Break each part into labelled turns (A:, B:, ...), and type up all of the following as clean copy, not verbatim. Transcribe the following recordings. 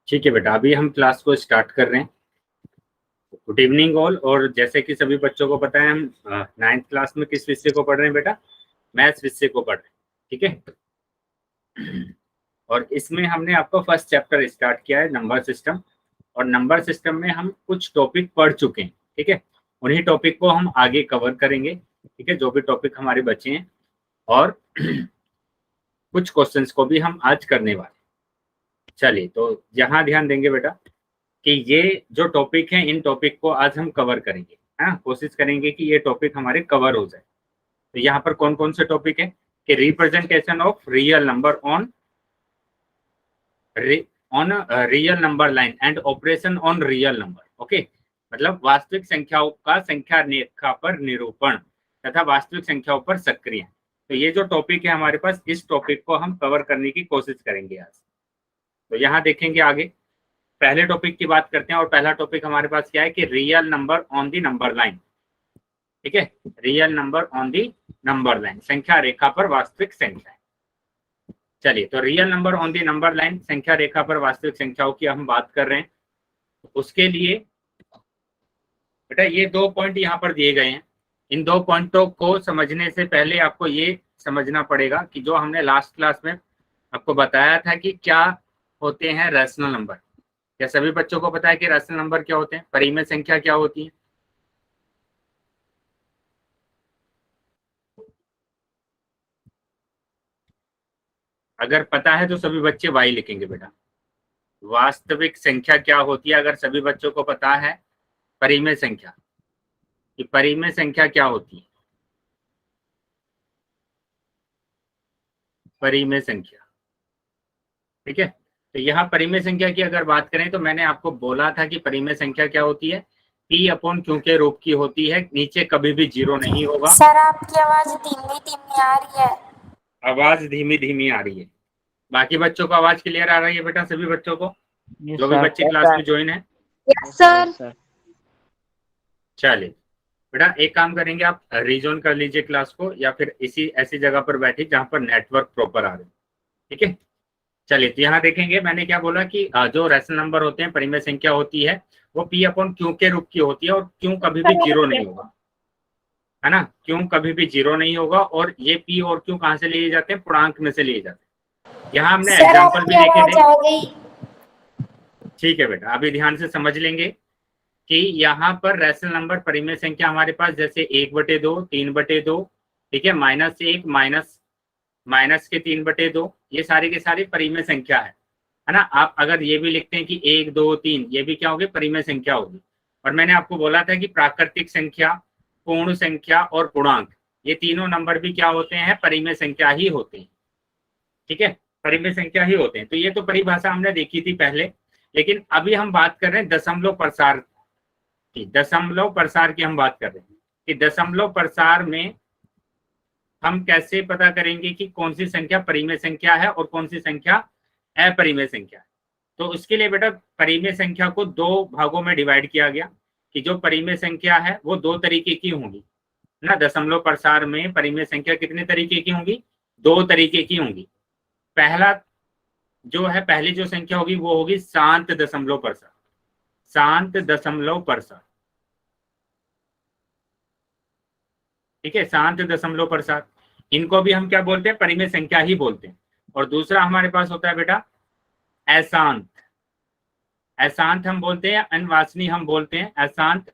A: ठीक है बेटा, अभी हम क्लास को स्टार्ट कर रहे हैं। Good evening all. और जैसे कि सभी बच्चों को पता है, हम 9th क्लास में किस विषय को पढ़ रहे हैं बेटा? मैथ्स विषय को पढ़ रहे हैं। ठीक है। और इसमें हमने आपको फर्स्ट चैप्टर स्टार्ट किया है, नंबर सिस्टम। और नंबर सिस्टम में हम कुछ टॉपिक पढ़ चुके हैं। ठीक है, उन्हीं टॉपिक को हम आगे कवर करेंगे। ठीक है, जो भी टॉपिक हमारे बचे हैं, और कुछ क्वेश्चंस को भी हम आज करने वाले। चलिए, तो यहाँ ध्यान देंगे बेटा कि ये जो टॉपिक है, इन टॉपिक को आज हम कवर करेंगे। हाँ, कोशिश करेंगे कि ये टॉपिक हमारे कवर हो जाए। तो यहाँ पर कौन कौन से टॉपिक है कि representation of real number on real number line and operation on real number. Okay, मतलब वास्तविक संख्याओं का संख्या रेखा पर निरूपण तथा वास्तविक संख्याओं पर सक्रिय। तो ये जो टॉपिक है हमारे पास, इस टॉपिक को हम कवर करने की कोशिश करेंगे आज। तो यहाँ देखेंगे आगे, पहले टॉपिक की बात करते हैं। और पहला टॉपिक हमारे पास क्या है कि real number on the number line. ठीक है, real number on the number line, संख्या रेखा पर वास्तविक संख्या। चलिए, तो real number on the number line, संख्या रेखा पर वास्तविक संख्याओं की हम बात कर रहे हैं। उसके लिए बेटा ये 2 पॉइंट यहाँ पर दिए गए हैं। इन 2 पॉइंटों को समझने से पहले आपको ये समझना पड़ेगा कि जो हमने लास्ट क्लास में आपको बताया था कि क्या होते हैं रैशनल नंबर। क्या सभी बच्चों को पता है कि रैशनल नंबर क्या होते हैं? परिमेय संख्या क्या होती है? अगर पता है तो सभी बच्चे वाई लिखेंगे बेटा। वास्तविक संख्या क्या होती है? अगर सभी बच्चों को पता है परिमेय संख्या, कि परिमेय संख्या क्या होती है? परिमेय संख्या। ठीक है, तो यहाँ परिमेय संख्या की अगर बात करें तो मैंने आपको बोला था कि परिमेय संख्या क्या होती है? पी अपॉन क्यू के रूप की होती है, नीचे कभी भी जीरो नहीं होगा।
B: सर आपकी आवाज धीमी धीमी आ रही है।
A: आवाज धीमी धीमी आ रही है। बाकी बच्चों को आवाज क्लियर आ रही है बेटा? सभी बच्चों को, जो भी बच्चे क्लास में ज्वाइन है?
B: Yes sir.
A: चलिए बेटा, एक काम करेंगे, आप रीजोन कर लीजिए क्लास को, या फिर इसी ऐसी जगह पर बैठिए जहां पर नेटवर्क प्रॉपर आ रहे। ठीक है, चलिए, तो यहाँ देखेंगे मैंने क्या बोला कि जो रैशनल नंबर होते हैं, परिमेय संख्या होती है, वो पी अपॉन क्यू के रूप की होती है। और क्यू कभी भी जीरो नहीं होगा, है ना? क्यू कभी भी जीरो नहीं होगा। और ये पी और क्यू कहाँ से लिए जाते हैं? पूर्णांक में से लिए जाते हैं। यहाँ हमने
B: सर
A: एग्जाम्पल भी
B: आपकी
A: देखे
B: आवाज
A: थे।
B: आ गई।
A: ठीक है बेटा, अभी ध्यान से समझ लेंगे कि यहाँ पर रैशनल नंबर परिमेय संख्या हमारे पास जैसे 1/2, 3/2, ठीक है, -1, माइनस के 3/2, ये सारी की सारी परिमेय संख्या है ना? आप अगर ये भी लिखते हैं कि 1, 2, 3, ये भी क्या होगी? परिमेय संख्या होगी। और मैंने आपको बोला था कि प्राकृतिक संख्या, पूर्ण संख्या और पूर्णांक, ये तीनों नंबर भी क्या होते हैं? परिमेय संख्या ही होते हैं। ठीक है, परिमेय संख्या ही होते हैं। तो ये तो परिभाषा हमने देखी थी पहले, लेकिन अभी हम बात कर रहे हैं दशमलव प्रसार की। दशमलव प्रसार की हम बात कर रहे हैं कि दशमलव प्रसार में हम कैसे पता करेंगे कि कौन सी संख्या परिमेय संख्या है और कौन सी संख्या अपरिमेय संख्या है। तो उसके लिए बेटा परिमेय संख्या को 2 भागों में डिवाइड किया गया कि जो परिमेय संख्या है वो 2 तरीके की होंगी ना। दशमलव प्रसार में परिमेय संख्या कितने तरीके की होंगी? 2 तरीके की होंगी। पहला जो है, पहली जो संख्या होगी वो होगी शांत दशमलव प्रसार। शांत दशमलव प्रसार, ठीक है, शांत दशमलव प्रसार, इनको भी हम क्या बोलते हैं? परिमेय संख्या ही बोलते हैं। और दूसरा हमारे पास होता है बेटा अशांत। अशांत हम बोलते हैं, अनवासनीय हम बोलते हैं, अशांत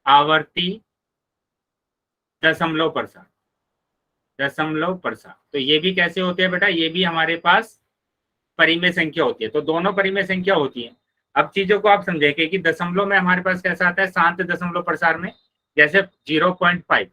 A: आवर्ती दशमलव प्रसार। दशमलव प्रसार, तो ये भी कैसे होते हैं बेटा? ये भी हमारे पास परिमेय संख्या होती है। तो दोनों परिमेय संख्या होती है। अब चीजों को आप समझेंगे कि दशमलव में हमारे पास कैसा आता है शांत दशमलव प्रसार में? जैसे 0.5,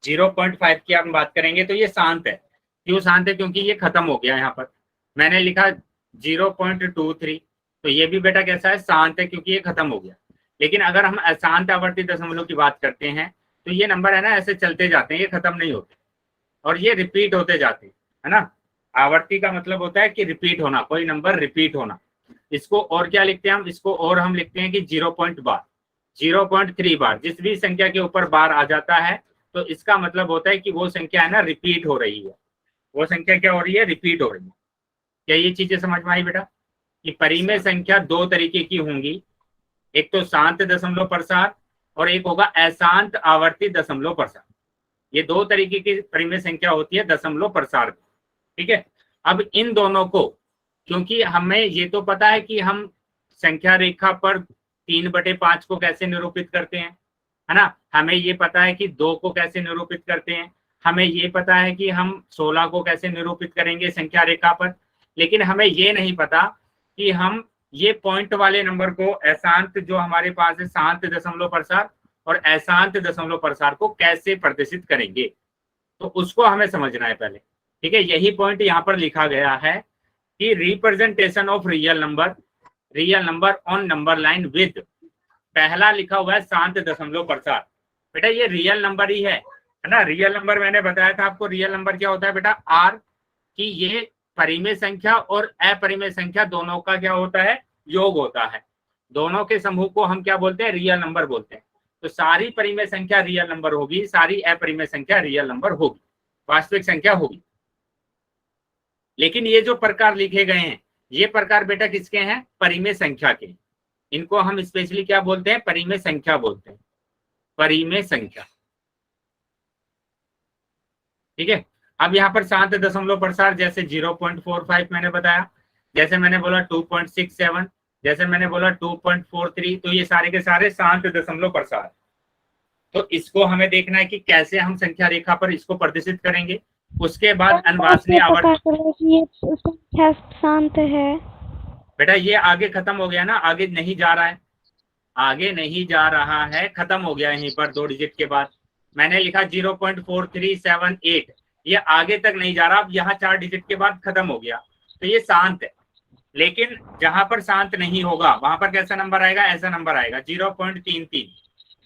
A: 0.5 की आप बात करेंगे तो ये शांत है। क्यों शांत है? क्योंकि ये खत्म हो गया। यहाँ पर मैंने लिखा 0.23, तो ये भी बेटा कैसा है? शांत है, क्योंकि ये खत्म हो गया। लेकिन अगर हम अशांत आवर्ती दशमलव की बात करते हैं तो ये नंबर है ना, ऐसे चलते जाते हैं, ये खत्म नहीं होते और ये रिपीट होते जाते हैं, है ना? आवर्ती का मतलब होता है कि रिपीट होना, कोई नंबर रिपीट होना। इसको और क्या लिखते हैं हम? इसको और हम लिखते हैं कि 0.3 बार। जिस भी संख्या के ऊपर बार आ जाता है तो इसका मतलब होता है कि वो संख्या है ना, रिपीट हो रही है। वो संख्या क्या हो रही है? रिपीट हो रही है। क्या ये चीजें समझ में आई बेटा? कि परिमेय संख्या दो तरीके की होंगी, एक तो शांत दशमलव प्रसार और एक होगा अशांत आवर्ती दशमलव प्रसार। ये दो तरीके की परिमेय संख्या होती है दशमलव प्रसार। ठीक है, अब इन दोनों को, क्योंकि हमें ये तो पता है कि हम संख्या रेखा पर 3/5 को कैसे निरूपित करते हैं, है ना, हमें ये पता है कि 2 को कैसे निरूपित करते हैं, हमें ये पता है कि हम 16 को कैसे निरूपित करेंगे संख्या रेखा पर, लेकिन हमें ये नहीं पता कि हम ये पॉइंट वाले नंबर को अशांत जो हमारे पास है शांत दशमलव प्रसार और अशांत दशमलव प्रसार को कैसे प्रदर्शित करेंगे, तो उसको हमें समझना है पहले। ठीक है, यही पॉइंट यहाँ पर लिखा गया है कि representation of real number on number line with, पहला लिखा हुआ है शांत दशमलव प्रसार। बेटा ये रियल नंबर ही है ना, रियल नंबर मैंने बताया था आपको, रियल नंबर क्या होता है बेटा, आर, कि ये परिमेय संख्या और अपरिमेय संख्या दोनों का क्या होता है, योग होता है, दोनों के समूह को हम क्या बोलते हैं, रियल नंबर बोलते हैं। तो सारी परिमेय संख्या रियल नंबर होगी, सारी अपरिमेय संख्या रियल नंबर होगी, वास्तविक संख्या होगी। लेकिन ये जो प्रकार लिखे गए हैं, ये प्रकार बेटा किसके हैं, परिमेय संख्या के, इनको हम स्पेशली क्या बोलते हैं, परिमेय संख्या बोलते हैं, परिमेय संख्या। ठीक है, अब यहाँ पर शांत दशमलव प्रसार जैसे 0.45 मैंने बताया, जैसे मैंने बोला 2.67, जैसे मैंने बोला 2.43, तो ये सारे के सारे शांत दशमलव प्रसार। तो इसको हमें देखना है कि कैसे हम संख्या रेखा पर इसको प्रदर्शित करेंगे। उसके बाद अनवांछनीय
C: संख्या शांत है
A: बेटा, ये आगे खत्म हो गया ना, आगे नहीं जा रहा है, आगे नहीं जा रहा है, खत्म हो गया यहीं पर 2 डिजिट के बाद। मैंने लिखा 0.4378, ये आगे तक नहीं जा रहा, अब यहाँ 4 डिजिट के बाद खत्म हो गया, तो ये शांत है। लेकिन जहां पर शांत नहीं होगा वहां पर कैसा नंबर आएगा, ऐसा नंबर आएगा 0.33,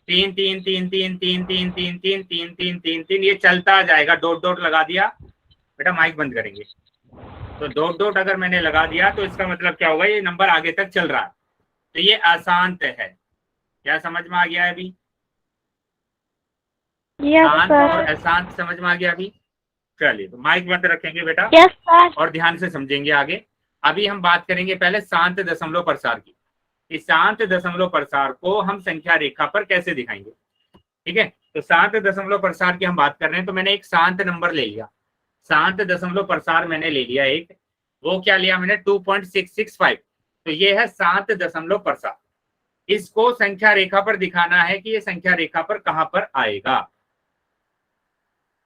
A: 3 3 3 3 3 3 3 3 3 3 3 3, ये चलता जाएगा। डॉट डॉट लगा दिया बेटा, माइक बंद करेंगे, तो डॉट डॉट अगर मैंने लगा दिया तो इसका मतलब क्या होगा, ये नंबर आगे तक चल रहा है, तो ये अशांत है। क्या समझ में आ गया है अभी, शांत और अशांत समझ में आ गया अभी। चलिए, तो माइक बंद रखेंगे बेटा और ध्यान से समझेंगे आगे। अभी हम बात करेंगे पहले शांत दशमलव प्रसार की, कि शांत दशमलव प्रसार को हम संख्या रेखा पर कैसे दिखाएंगे। ठीक है, तो शांत दशमलव प्रसार की हम बात कर रहे हैं, तो मैंने एक शांत नंबर ले लिया, शांत दशमलव प्रसार मैंने ले लिया एक, वो क्या लिया मैंने 2.665, तो ये है शांत दशमलव प्रसार। इसको संख्या रेखा पर दिखाना है कि ये संख्या रेखा पर कहां पर आएगा।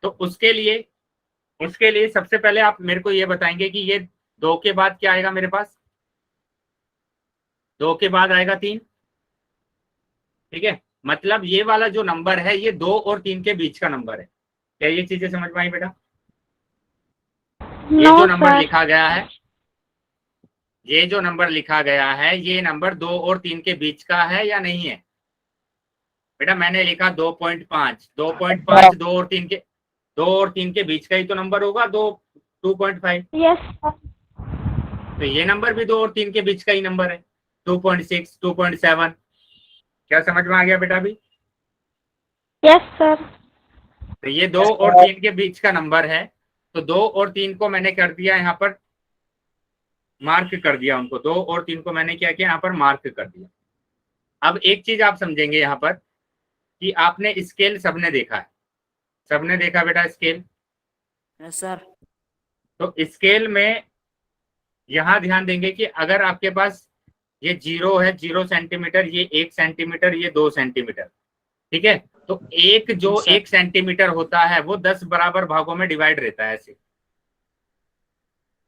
A: तो उसके लिए सबसे पहले आप मेरे को ये बताएंगे कि ये 2 के बाद क्या आएगा मेरे पास, 2 के बाद आएगा 3। ठीक है, मतलब ये वाला जो नंबर है ये 2 और 3 के बीच का नंबर है। क्या ये चीजें समझ में आई बेटा, ये जो नंबर लिखा गया है, ये जो नंबर लिखा गया है, ये नंबर 2 और 3 के बीच का है या नहीं है बेटा। मैंने लिखा 2.5, 2.5 2 और 3 के बीच का ही तो नंबर होगा, 2.5।
C: यस,
A: तो ये नंबर भी 2 और 3 के बीच का ही नंबर है, 2.6 2.7। क्या समझ में आ गया बेटा अभी।
C: Yes sir.
A: तो ये 2 और 3 के बीच का नंबर है, तो 2 और 3 को मैंने कर दिया यहाँ पर मार्क कर दिया, उनको 2 और 3 को मैंने क्या किया, यहाँ पर मार्क कर दिया। अब एक चीज आप समझेंगे यहाँ पर कि आपने स्केल सबने देखा है, सबने देखा बेटा स्केल।
D: Yes sir.
A: तो स्केल में यहां ध्यान देंगे कि अगर आपके पास ये 0 है, 0 सेंटीमीटर, ये 1 सेंटीमीटर, ये 2 सेंटीमीटर, ठीक है, तो एक जो 1 सेंटीमीटर होता है वो 10 बराबर भागों में डिवाइड रहता है ऐसे,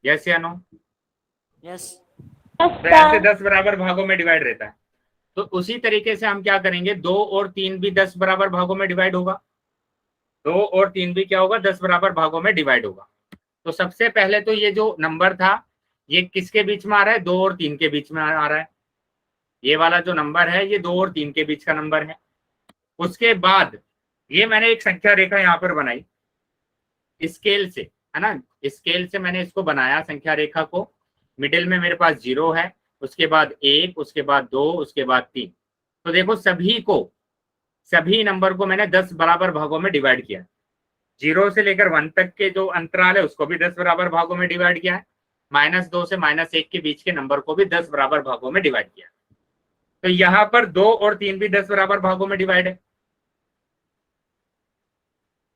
A: यस या नो।
D: यस।
A: तो ऐसे 10 बराबर भागों में डिवाइड रहता है। तो उसी तरीके से हम क्या करेंगे, 2 और 3 भी 10 बराबर भागों में डिवाइड होगा, 2 और 3 भी क्या होगा, 10 बराबर भागों में डिवाइड होगा। तो सबसे पहले तो ये जो नंबर था ये किसके बीच में आ रहा है, 2 और 3 के बीच में आ रहा है। ये वाला जो नंबर है ये 2 और 3 के बीच का नंबर है। उसके बाद ये मैंने एक संख्या रेखा यहाँ पर बनाई स्केल से, है ना, स्केल से मैंने इसको बनाया संख्या रेखा को। मिडिल में मेरे पास 0 है, उसके बाद 1, उसके बाद 2, उसके बाद 3। तो देखो सभी नंबर को मैंने 10 बराबर भागों में डिवाइड किया। 0 से लेकर 1 तक के जो अंतराल है उसको भी 10 बराबर भागों में डिवाइड किया है। -2 से -1 के बीच के नंबर को भी 10 बराबर भागों में डिवाइड किया। तो यहाँ पर 2 और 3 भी 10 बराबर भागों में डिवाइड है।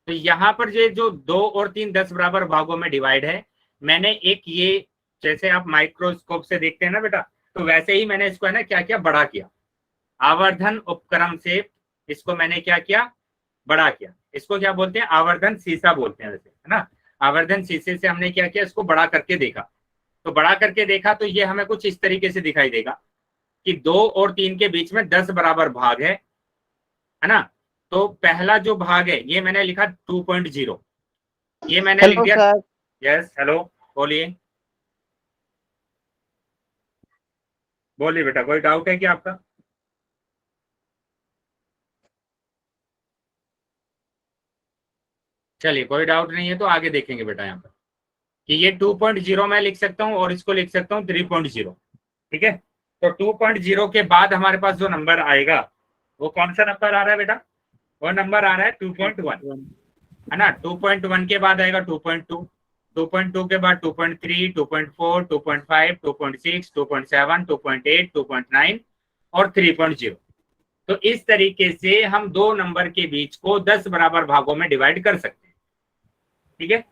A: तो यहाँ पर जो 2 और 3 10 बराबर भागों में डिवाइड है, मैंने एक ये, जैसे आप माइक्रोस्कोप से देखते हैं ना बेटा, तो वैसे ही मैंने इसको है ना क्या किया, बड़ा किया। आवर्धन उपक्रम से इसको मैंने क्या किया, बड़ा किया। इसको क्या बोलते हैं, आवर्धन शीशा बोलते हैं वैसे, है ना। आवर्धन शीशे से हमने क्या किया, इसको बड़ा करके देखा। तो बड़ा करके देखा तो ये हमें कुछ इस तरीके से दिखाई देगा कि 2 और 3 के बीच में 10 बराबर भाग है ना। तो पहला जो भाग है ये मैंने लिखा 2.0, ये मैंने लिख दिया। यस, हेलो, बोलिए बोलिए बेटा, कोई डाउट है क्या आपका? चलिए, कोई डाउट नहीं है तो आगे देखेंगे बेटा यहाँ पर कि ये 2.0 मैं लिख सकता हूँ और इसको लिख सकता हूँ 3.0। ठीक है, तो 2.0 के बाद हमारे पास जो नंबर आएगा वो कौन सा नंबर आ रहा है बेटा? वो नंबर आ रहा है 2.1, है ना। 2.1 के बाद आएगा 2.2, 2.2 के बाद 2.3, 2.4, 2.5, 2.6, 2.7, 2.8, 2.9 और 3.0। तो इस तरीके से हम दो नंबर के बीच को 10 बराबर भागों में डिवाइड कर सकते हैं। ठीक है,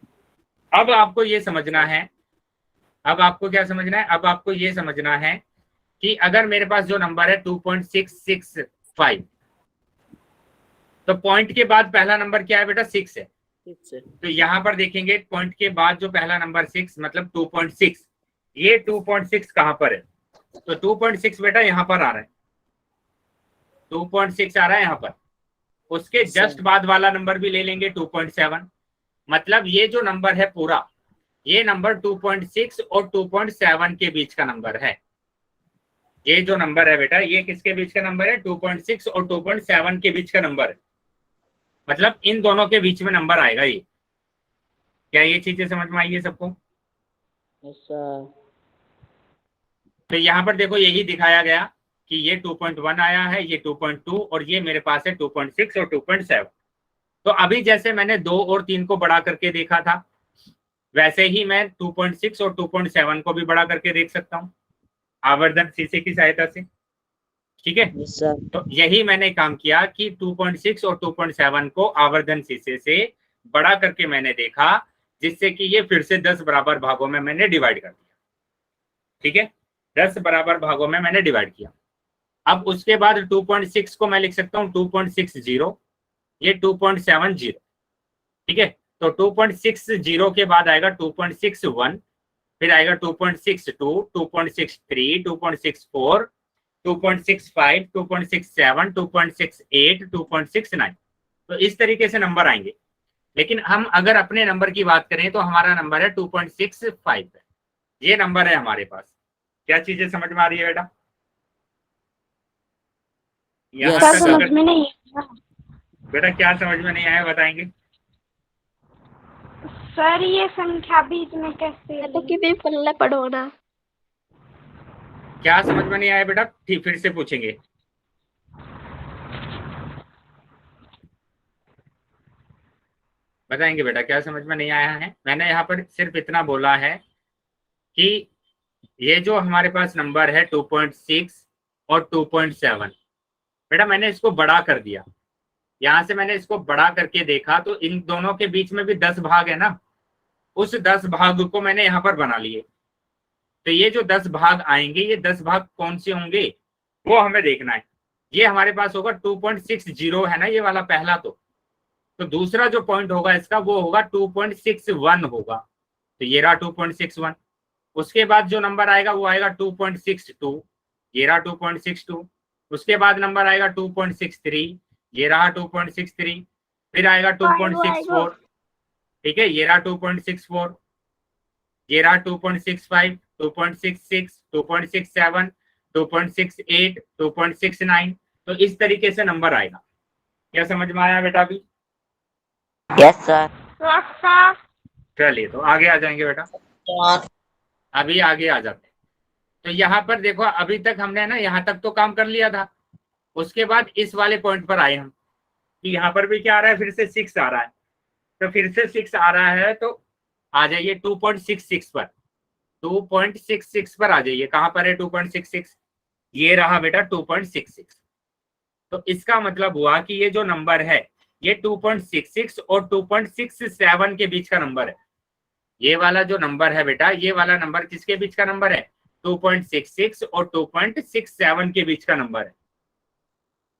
A: अब आपको ये समझना है, अब आपको क्या समझना है, अब आपको ये समझना है कि अगर मेरे पास जो नंबर है 2.665, तो पॉइंट के बाद पहला नंबर क्या है बेटा? 6 है। तो यहां पर देखेंगे पॉइंट के बाद जो पहला नंबर 6 मतलब 2.6, ये 2.6 कहां पर है? तो 2.6 बेटा यहां पर आ रहा है, 2.6 आ रहा है यहां पर। उसके जस्ट बाद वाला नंबर भी ले लेंगे 2.7, मतलब ये जो नंबर है पूरा, ये नंबर 2.6 और 2.7 के बीच का नंबर है। ये जो नंबर है बेटा ये किसके बीच का नंबर है? 2.6 और 2.7 के बीच का नंबर है, मतलब इन दोनों के बीच में नंबर आएगा ये। क्या ये चीजें समझ में आई है सबको? तो यहाँ पर देखो यही दिखाया गया कि ये 2.1 आया है, ये 2.2 और ये मेरे पास है 2.6 और 2.7। तो अभी जैसे मैंने 2 और 3 को बड़ा करके देखा था, वैसे ही मैं 2.6 और 2.7 को भी बड़ा करके देख सकता हूँ आवर्धन शीशे की सहायता से। ठीक है, तो यही मैंने काम किया कि 2.6 और 2.7 को आवर्धन शीशे से बड़ा करके मैंने देखा, जिससे कि ये फिर से 10 बराबर भागों में मैंने डिवाइड कर दिया। ठीक है, 10 बराबर भागों में मैंने डिवाइड किया। अब उसके बाद 2.6 को मैं लिख सकता हूँ 2.60, ये 2.70। ठीक है, तो 2.60 के बाद आएगा 2.61, फिर आएगा 2.62, 2.63, 2.64, 2.65, 2.67, 2.68, 2.69। तो इस तरीके से नंबर आएंगे। लेकिन हम अगर अपने नंबर की बात करें तो हमारा नंबर है 2.65 है, ये नंबर है हमारे पास। क्या चीजें समझ में आ रही है बेटा? यहाँ
C: सर
A: तक
C: समझ
A: अगर
C: में नहीं आया।
A: बेटा क्या समझ में नहीं आया बताएंगे?
C: सर ये संख्या बीच में कैसे
B: तो कि भी पल्ले पढ़ो ना।
A: क्या समझ में नहीं आया बेटा? ठीक, फिर से पूछेंगे। बताएंगे बेटा क्या समझ में नहीं आया है? मैंने यहाँ पर सिर्फ इतना बोला है कि ये जो हमारे पास नंबर है 2.6 और 2.7, बेटा मैंने इसको बड़ा कर दिया। यहाँ से मैंने इसको बड़ा करके देखा तो इन दोनों के बीच में भी 10 भाग है ना, उस 10 भाग को मैंने यहाँ पर बना लिए। तो ये जो 10 भाग आएंगे, ये 10 भाग कौन से होंगे वो हमें देखना है। ये हमारे पास होगा 2.60 है ना, ये वाला पहला। तो दूसरा जो पॉइंट होगा इसका वो होगा 2.61 होगा, तो ये रहा 2.61। उसके बाद जो नंबर आएगा वो आएगा 2.62, ये रहा 2.62। उसके बाद नंबर आएगा 2.63, ये रहा 2.63। फिर आएगा 2.64, ठीक है, ये रहा 2.64, ये रहा 2.65, 2.66, 2.67, 2.68, 2.69। तो इस तरीके से नंबर आएगा। क्या समझ में आया बेटा अभी?
D: Yes sir.
C: Yes sir.
A: चलिए तो आगे आ जाएंगे बेटा, अभी आगे आ जाते हैं। तो यहाँ पर देखो अभी तक हमने ना यहाँ तक तो काम कर लिया था। उसके बाद इस वाले पॉइंट पर आए हम कि यहाँ पर भी क्या आ रहा है, फिर से 6 आ रहा है। तो फिर से 6 आ रहा है तो आ जाइए 2.66 पर। 2.66 पर आ जाइए। कहां पर है 2.66? ये रहा बेटा 2.66। तो इसका मतलब हुआ कि ये जो नंबर है ये 2.66 और 2.67 के बीच का नंबर है। ये वाला जो नंबर है बेटा, ये वाला नंबर किसके बीच का नंबर है? 2.66 और 2.67 के बीच का नंबर है।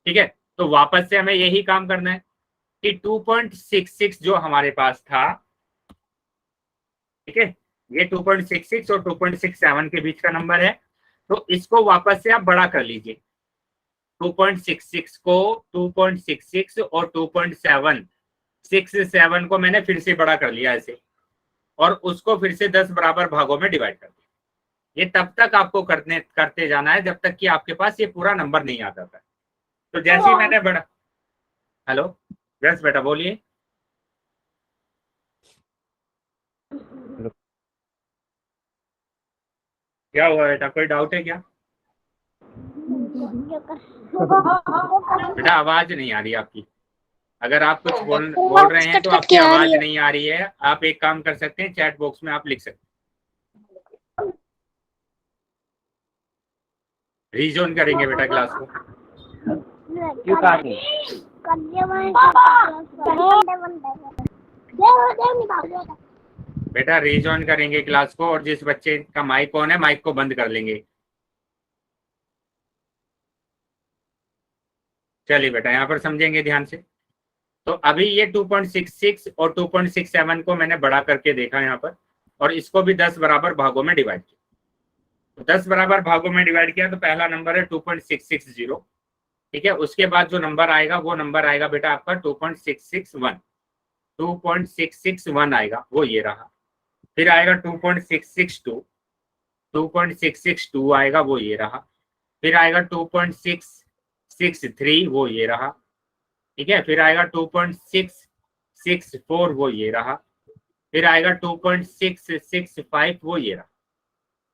A: ठीक है, तो वापस से हमें यही काम करना है कि 2.66 जो हमारे पास था, ठीक है, ये 2.66 और 2.67 के बीच का नंबर है। तो इसको वापस से आप बड़ा कर लीजिए। 2.66 को 2.66 और 2.67 को मैंने फिर से बड़ा कर लिया ऐसे, और उसको फिर से 10 बराबर भागों में डिवाइड कर दिया। ये तब तक आपको करते जाना है जब तक कि आपके पास ये पूरा नंबर नहीं आ जाता है। तो जैसे ही मैंने बड़ा, हेलो यस बेटा बोलिए। क्या हुआ बेटा, कोई डाउट है क्या? बेटा आवाज नहीं आ रही आपकी। अगर आप कुछ बोल रहे हैं तो आपकी आवाज नहीं आ रही है। आप एक काम कर सकते हैं, चैट बॉक्स में आप लिख सकते हैं। रीजोन करेंगे बेटा क्लास को।
D: क्यों काटी?
A: बेटा रीजॉइन करेंगे क्लास को, और जिस बच्चे का माइक ऑन है माइक को बंद कर लेंगे। चलिए बेटा यहाँ पर समझेंगे ध्यान से। तो अभी ये 2.66 और 2.67 को मैंने बड़ा करके देखा यहाँ पर, और इसको भी 10 बराबर भागों में डिवाइड किया। तो 10 बराबर भागों में डिवाइड किया तो पहला नंबर है 2.660। ठीक है, उसके बाद जो नंबर आएगा वो नंबर आएगा बेटा आपका 2.661। 2.661 आएगा, वो ये रहा। फिर आएगा 2.662। 2.662 आएगा, वो ये रहा। फिर आएगा 2.663, वो ये रहा। ठीक है, फिर आएगा 2.664, वो ये रहा। फिर आएगा 2.665, वो ये रहा।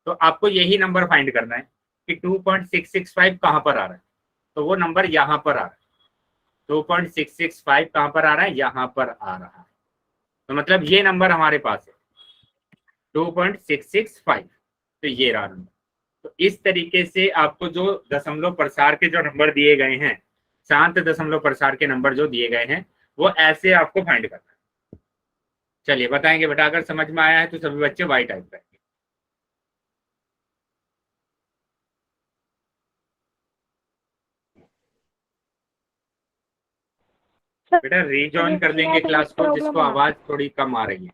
A: तो आपको यही नंबर फाइंड करना है कि 2.665 कहां पर आ रहा है। तो वो नंबर यहां पर आ रहा है। 2.665 कहां पर आ रहा है? यहां पर आ रहा है। तो मतलब ये नंबर हमारे पास है 2.665। तो ये रहा नंबर। तो इस तरीके से आपको जो दशमलव प्रसार के जो नंबर दिए गए हैं, शांत दशमलव प्रसार के नंबर जो दिए गए हैं, वो ऐसे आपको फाइंड करना है। चलिए बताएंगे बेटा, अगर समझ में आया है तो सभी बच्चे वाई टाइप करेंगे। बेटा रीजॉइन कर लेंगे क्लास को जिसको आवाज थोड़ी कम आ रही है।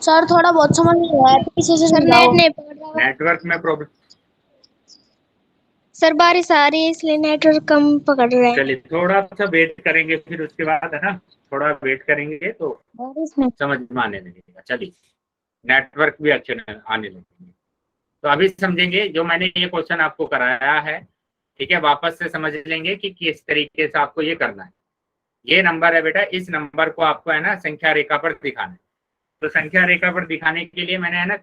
E: सर थोड़ा बहुत समझ नहीं आया, पीछे से समझाओ।
A: नेटवर्क में प्रॉब्लम।
E: सर बारिश आ रही है इसलिए नेटवर्क कम पकड़ रहे हैं।
A: चलिए थोड़ा सा वेट करेंगे, फिर उसके बाद है ना, थोड़ा वेट करेंगे तो
E: बारिश में
A: समझ में आने लगेगा। चलिए नेटवर्क भी अच्छे आने लगेंगे। तो अभी समझेंगे जो मैंने ये क्वेश्चन आपको कराया है। ठीक है, वापस से समझ लेंगे कि किस तरीके से आपको ये करना है। ये नंबर है बेटा, इस नंबर को आपको है ना संख्या रेखा पर दिखाना है। तो संख्या रेखा पर दिखाने के लिए मैंने है ना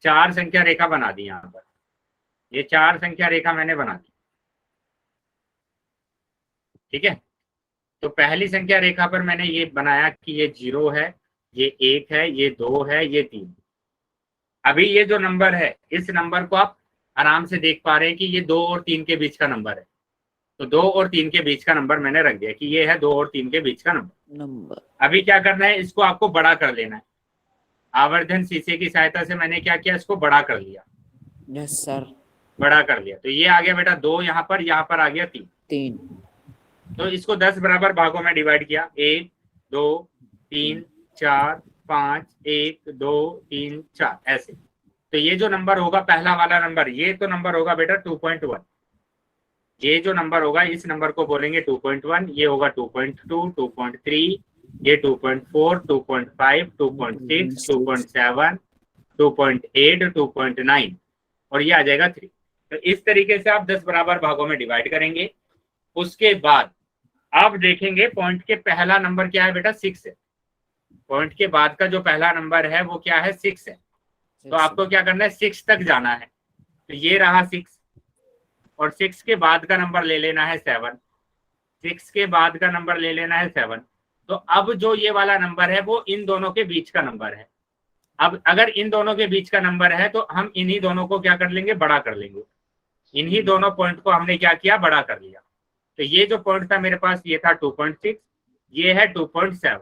A: 4 संख्या रेखा बना दी यहाँ पर। ये 4 संख्या रेखा मैंने बना दी। ठीक है, तो पहली संख्या रेखा पर मैंने ये बनाया कि ये 0 है, ये 1 है, ये 2 है, ये 3। अभी ये जो नंबर है, इस नंबर को आप आराम से देख पा रहे हैं कि ये 2 और 3 के बीच का नंबर है। तो 2 और 3 के बीच का नंबर मैंने रख दिया कि ये है 2 और 3 के बीच का नंबर। अभी क्या करना है, इसको आपको बड़ा कर लेना है। आवर्धन शीशे की सहायता से मैंने क्या किया, इसको बड़ा कर लिया।
D: Yes sir.
A: बड़ा कर लिया तो ये आ गया बेटा 2 यहाँ पर आ गया 3। तो इसको 10 बराबर भागों में डिवाइड किया। 1 2 3 4 5 1 2 3 4 ऐसे। तो ये जो नंबर होगा पहला वाला नंबर, ये तो नंबर होगा बेटा 2.1। ये जो नंबर होगा इस नंबर को बोलेंगे 2.1। ये होगा 2.2 2.3, ये 2.4 2.5 2.6 2.7 2.8 2.9 और ये आ जाएगा 3। तो इस तरीके से आप 10 बराबर भागों में डिवाइड करेंगे। उसके बाद आप देखेंगे पॉइंट के पहला नंबर क्या है बेटा, 6 है। पॉइंट के बाद का जो पहला नंबर है वो क्या है, 6 है। तो आपको क्या करना है, 6 तक जाना है। तो ये रहा 6, और 6 के बाद का नंबर ले लेना है 7। 6 के बाद का नंबर ले लेना है 7। तो अब जो ये वाला नंबर है वो इन दोनों के बीच का नंबर है। अब अगर इन दोनों के बीच का नंबर है तो हम इन्हीं दोनों को क्या कर लेंगे, बड़ा कर लेंगे। इन्हीं दोनों पॉइंट को हमने क्या किया, बड़ा कर लिया। तो ये जो पॉइंट था मेरे पास ये था 2.6, ये है 2.7,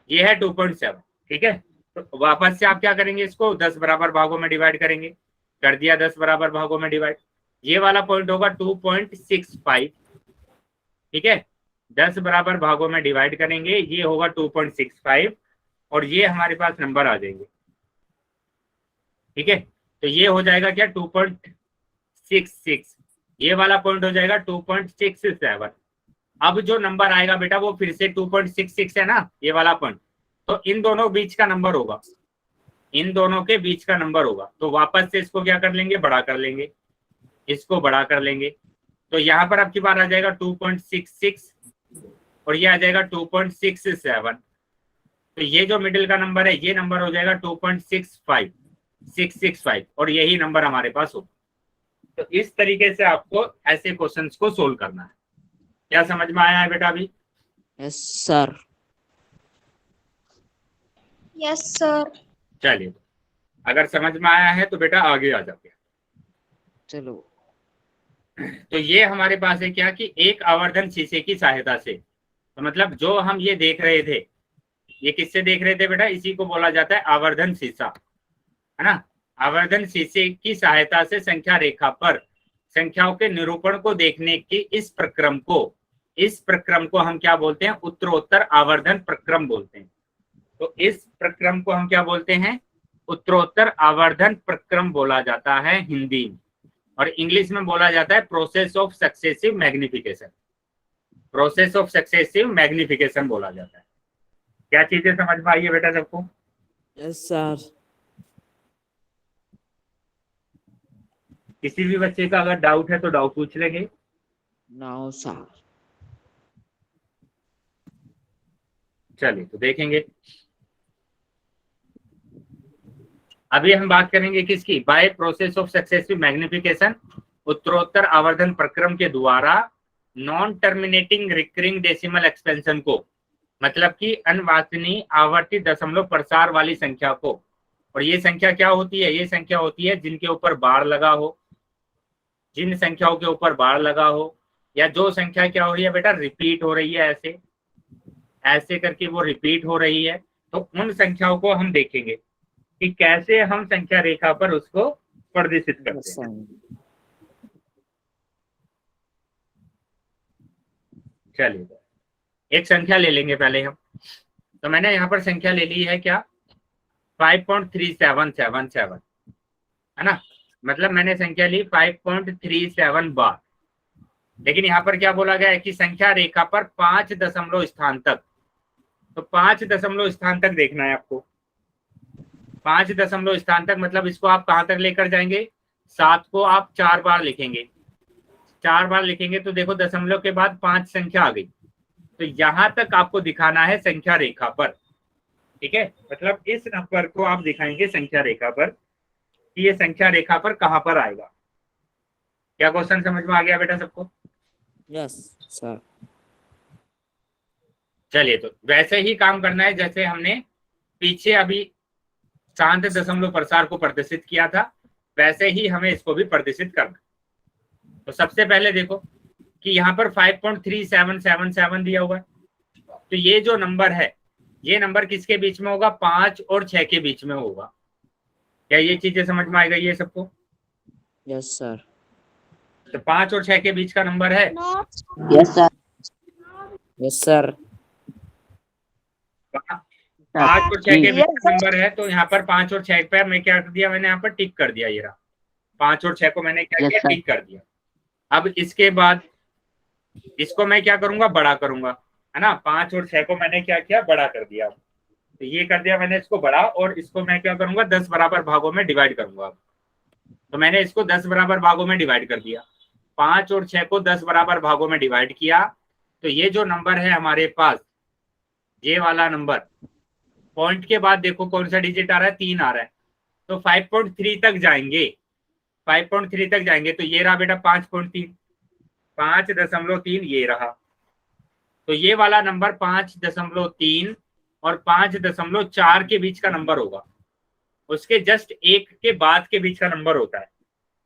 A: ये है 2.7, ठीक है। तो वापस से आप क्या करेंगे, इसको 10 बराबर भागों में डिवाइड करेंगे, कर दिया 10 बराबर भागों में डिवाइड। ये वाला पॉइंट होगा 2.65, ठीक है, 10 बराबर भागों में डिवाइड करेंगे, ये होगा 2.65 और ये हमारे पास नंबर आ जाएंगे, ठीक है। तो ये हो जाएगा क्या, 2.66, ये वाला पॉइंट हो जाएगा 2.67। अब जो नंबर आएगा बेटा वो फिर से 2.66 है ना, ये वाला पॉइंट, तो इन दोनों बीच का नंबर होगा, इन दोनों के बीच का नंबर होगा। तो वापस से इसको क्या कर लेंगे, बड़ा कर लेंगे, इसको बड़ा कर लेंगे। तो यहाँ पर आपकी बार आ जाएगा 2.66 और ये आ जाएगा 2.67। तो ये जो मिडिल का नंबर है ये नंबर हो जाएगा 2.665 और यही नंबर हमारे पास होगा। तो इस तरीके से आपको ऐसे क्वेश्चंस को सोल्व करना है। क्या समझ में आया है बेटा अभी?
D: Yes sir.
E: Yes sir.
A: चलिए, अगर समझ में आया है तो बेटा आगे आ जाते हैं।
D: चलो।
A: तो ये हमारे पास है क्या कि एक आवर्धन शीशे की सहायता से, तो मतलब जो हम ये देख रहे थे, ये किससे देख रहे थे बेटा, इसी को बोला जाता है आवर्धन शीशा, है ना। आवर्धन शीशे की सहायता से संख्या रेखा पर संख्याओं के निरूपण को देखने की इस प्रक्रम को हम क्या बोलते हैं, उत्तरोत्तर आवर्धन प्रक्रम बोलते हैं। तो इस प्रक्रम को हम क्या बोलते हैं, उत्तरोत्तर आवर्धन प्रक्रम बोला जाता है हिंदी में, और इंग्लिश में बोला जाता है process of successive magnification, process of successive magnification बोला जाता है। क्या चीजें समझ में आई है बेटा सबको?
D: Yes sir.
A: किसी भी बच्चे का अगर डाउट है तो डाउट पूछ लेंगे।
D: No sir.
A: चलिए तो देखेंगे। अभी हम बात करेंगे किसकी, by process of successive magnification, उत्तरोत्तर आवर्धन प्रक्रम के द्वारा non terminating recurring decimal expansion को, मतलब कि अनवांछनीय आवर्ती दशमलव प्रसार वाली संख्या को। और ये संख्या क्या होती है, ये संख्या होती है जिनके ऊपर बार लगा हो, जिन संख्याओं के ऊपर बार लगा हो, या जो संख्या क्या हो रही है बेटा, रिपीट हो रही है, ऐसे ऐसे करके वो रिपीट हो रही है। तो उन संख्याओं को हम देखेंगे कि कैसे हम संख्या रेखा पर उसको प्रदर्शित करते हैं। चलिए एक संख्या ले लेंगे पहले हम। तो मैंने यहाँ पर संख्या ले ली है क्या, 5.3777, है ना, मतलब मैंने संख्या ली 5.37 बार। लेकिन यहाँ पर क्या बोला गया है कि संख्या रेखा पर 5 दशमलव स्थान तक, तो 5 दशमलव स्थान तक देखना है आपको। 5 दशमलव स्थान तक मतलब इसको आप कहाँ तक लेकर जाएंगे, 7 को आप 4 बार लिखेंगे, 4 बार लिखेंगे तो देखो दशमलव के बाद 5 संख्या आ गई। तो यहां तक आपको दिखाना है संख्या रेखा पर, ठीक है। मतलब इस नंबर को आप दिखाएंगे संख्या रेखा पर कि ये संख्या रेखा पर कहां पर आएगा। क्या क्वेश्चन समझ में आ गया बेटा सबको?
D: Yes sir.
A: चलिए तो वैसे ही काम करना है जैसे हमने पीछे अभी शांत दशमलव प्रसार को प्रदर्शित किया था, वैसे ही हमें इसको भी प्रदर्शित करना है। तो सबसे पहले देखो कि यहाँ पर 5.3777 दिया हुआ है, तो ये जो नंबर है ये नंबर किसके बीच में होगा, 5 और 6 के बीच में होगा। क्या ये चीजें समझ में आ गई है सबको?
D: Yes sir.
A: तो 5 और 6 के बीच का नंबर है,
D: यस सर। Yes sir.
A: 5 और 6 के बीच का नंबर है। तो यहाँ पर 5 और 6 पर मैं क्या कर दिया, मैंने यहाँ पर टिक कर दिया, ये रहा 5 और 6 को मैंने क्या किया, टिक कर दिया। अब इसके बाद इसको मैं क्या करूंगा, बड़ा करूंगा, है ना। 5 और 6 को मैंने क्या किया, बड़ा कर दिया। तो ये कर दिया मैंने इसको बड़ा, और इसको मैं क्या करूंगा, 10 बराबर भागों में डिवाइड करूंगा। तो मैंने इसको 10 बराबर भागों में डिवाइड कर दिया, 5 और 6 को 10 बराबर भागों में डिवाइड किया। तो ये जो नंबर है हमारे पास, ये वाला नंबर, पॉइंट के बाद देखो कौन सा डिजिट आ रहा है, 3 आ रहा है। तो 5.3 तक जाएंगे, 5.3 तक जाएंगे। तो ये रहा बेटा 5.3, 5.3 ये रहा। तो ये वाला नंबर 5.3 और 5.4 के बीच का नंबर होगा। उसके जस्ट एक के बाद के बीच का नंबर होता है।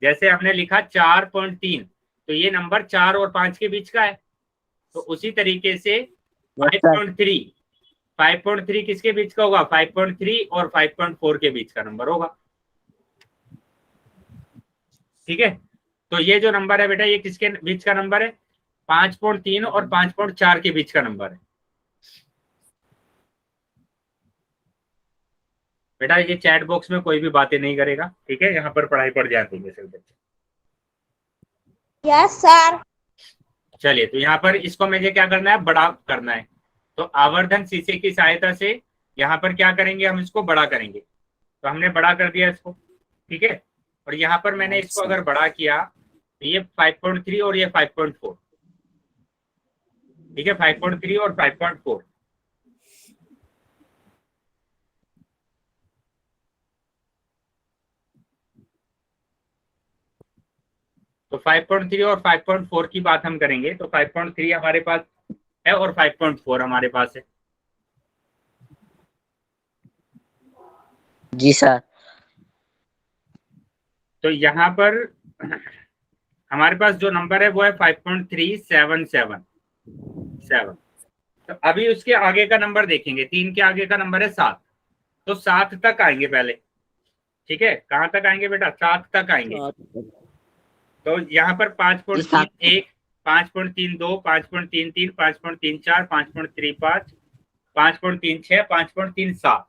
A: जैसे हमने लिखा 4.3, तो ये नंबर 4 और 5 के बीच का है। तो उसी तरीके से 5.3 किसके बीच का होगा? 5.3 और 5.4 के बीच का नंबर होगा। ठीक है, तो ये जो नंबर है बेटा, ये किसके बीच का नंबर है? 5.3 और 5.4 के बीच का नंबर है। बेटा ये चैट बॉक्स में कोई भी बातें नहीं करेगा, ठीक है? यहाँ पर पढ़ाई पर ध्यान देंगे सिर्फ बच्चे।
E: Yes sir.
A: चलिए, तो यहाँ पर इसको मुझे क्या करना है? बड़ा करना है। तो आवर्धन शीशे की सहायता से यहाँ पर क्या करेंगे? हम इसको बड़ा करेंगे। तो हमने बड़ा कर दिया इसको, ठीक है। और यहाँ पर मैंने इसको अगर बड़ा किया तो ये 5.3 और ये 5.4, ठीक है, 5.3 और 5.4। तो 5.3 और 5.4 की बात हम करेंगे, तो 5.3 हमारे पास है और 5.4 हमारे पास है।
D: जी सर।
A: तो यहाँ पर हमारे पास जो नंबर है वो है 5.377। तो अभी उसके आगे का नंबर देखेंगे, 3 के आगे का नंबर है 7। तो 7 तक आएंगे पहले, ठीक है। कहाँ तक आएंगे बेटा? 7 तक आएंगे। तो यहाँ पर 5.31, 5.32, 5.33, 5.34, 5.35, 5.36, 5.37,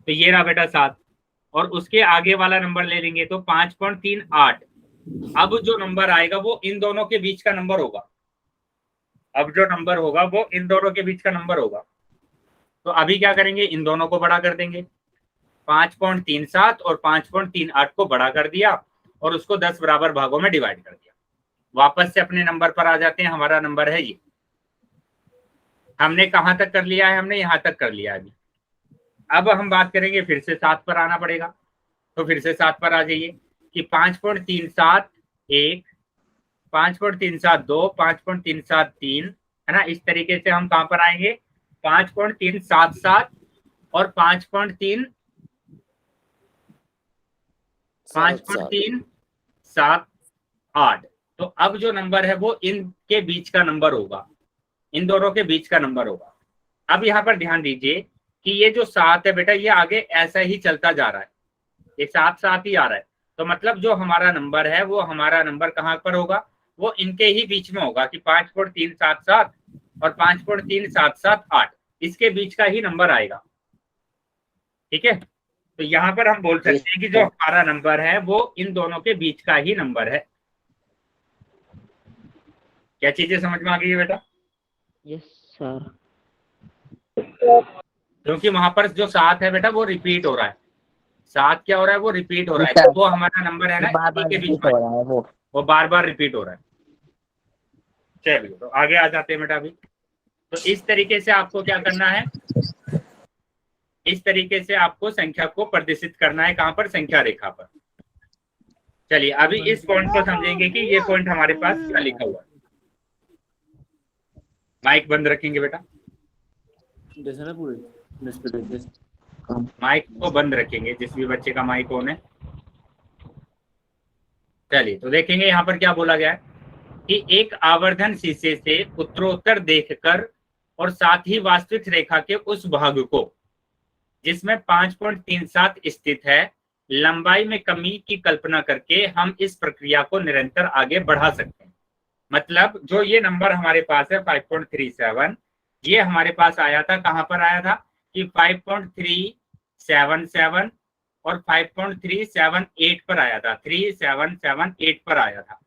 A: तो ये रहा बेटा 7। और उसके आगे वाला नंबर ले लेंगे तो 5.38। अब जो नंबर आएगा वो इन दोनों के बीच का नंबर होगा। अब जो नंबर होगा वो इन दोनों के बीच का नंबर होगा। तो अभी क्या करेंगे? इन दोनों को बड़ा कर देंगे। 5.37 और 5.38 को बड़ा कर दिया और उसको 10 बराबर भागों में डिवाइड कर दिया। वापस से अपने नंबर पर आ जाते हैं। हमारा नंबर है ये, हमने कहां तक कर लिया है? हमने यहां तक कर लिया है अभी। अब हम बात करेंगे, फिर से 7 पर आना पड़ेगा। तो फिर से 7 पर आ जाइए कि 5.37 1, 5.37 2, 5.37 3, है ना। इस तरीके से हम कहां पर आएंगे? 5.377 और 5.378। तो अब जो नंबर है वो इनके बीच का नंबर होगा, इन दोनों के बीच का नंबर होगा। अब यहाँ पर ध्यान दीजिए कि ये जो 7 है बेटा, ये आगे ऐसा ही चलता जा रहा है, ये 7 ही आ रहा है। तो मतलब जो हमारा नंबर है वो हमारा नंबर कहाँ पर होगा? वो इनके ही बीच में होगा कि 5.377 और 5.3778, इसके बीच का ही नंबर आएगा, ठीक है। तो यहाँ पर हम बोल सकते हैं कि जो हमारा नंबर है वो इन दोनों के बीच का ही नंबर है। क्या चीजें समझ में आ गई है बेटा?
D: Yes sir.
A: क्योंकि वहां पर जो 7 है बेटा वो रिपीट हो रहा है। 7 क्या हो रहा है? वो रिपीट हो रहा है। तो वो हमारा नंबर है ना, इसी के बीच में वो बार बार रिपीट हो रहा है। चलिए, तो आगे आ जाते हैं बेटा अभी। तो इस तरीके से आपको क्या करना है? इस तरीके से आपको संख्या को प्रदर्शित करना है। कहां पर? संख्या रेखा पर। चलिए, अभी इस पॉइंट को समझेंगे कि ये पॉइंट हमारे पास क्या लिखा हुआ है। माइक बंद रखेंगे बेटा, माइक को बंद रखेंगे, जिस भी बच्चे का माइक ऑन है। चलिए, तो देखेंगे यहाँ पर क्या बोला गया है कि एक आवर्धन शीशे से उत्तरोत्तर देखकर और साथ ही वास्तविक रेखा के उस भाग को जिसमें 5.37 स्थित है, लंबाई में कमी की कल्पना करके हम इस प्रक्रिया को निरंतर आगे बढ़ा सकते हैं। मतलब जो ये नंबर हमारे पास है 5.37, ये हमारे पास आया था, कहां पर आया था कि 5.377 और 5.378 पर आया था, 3778 पर आया था,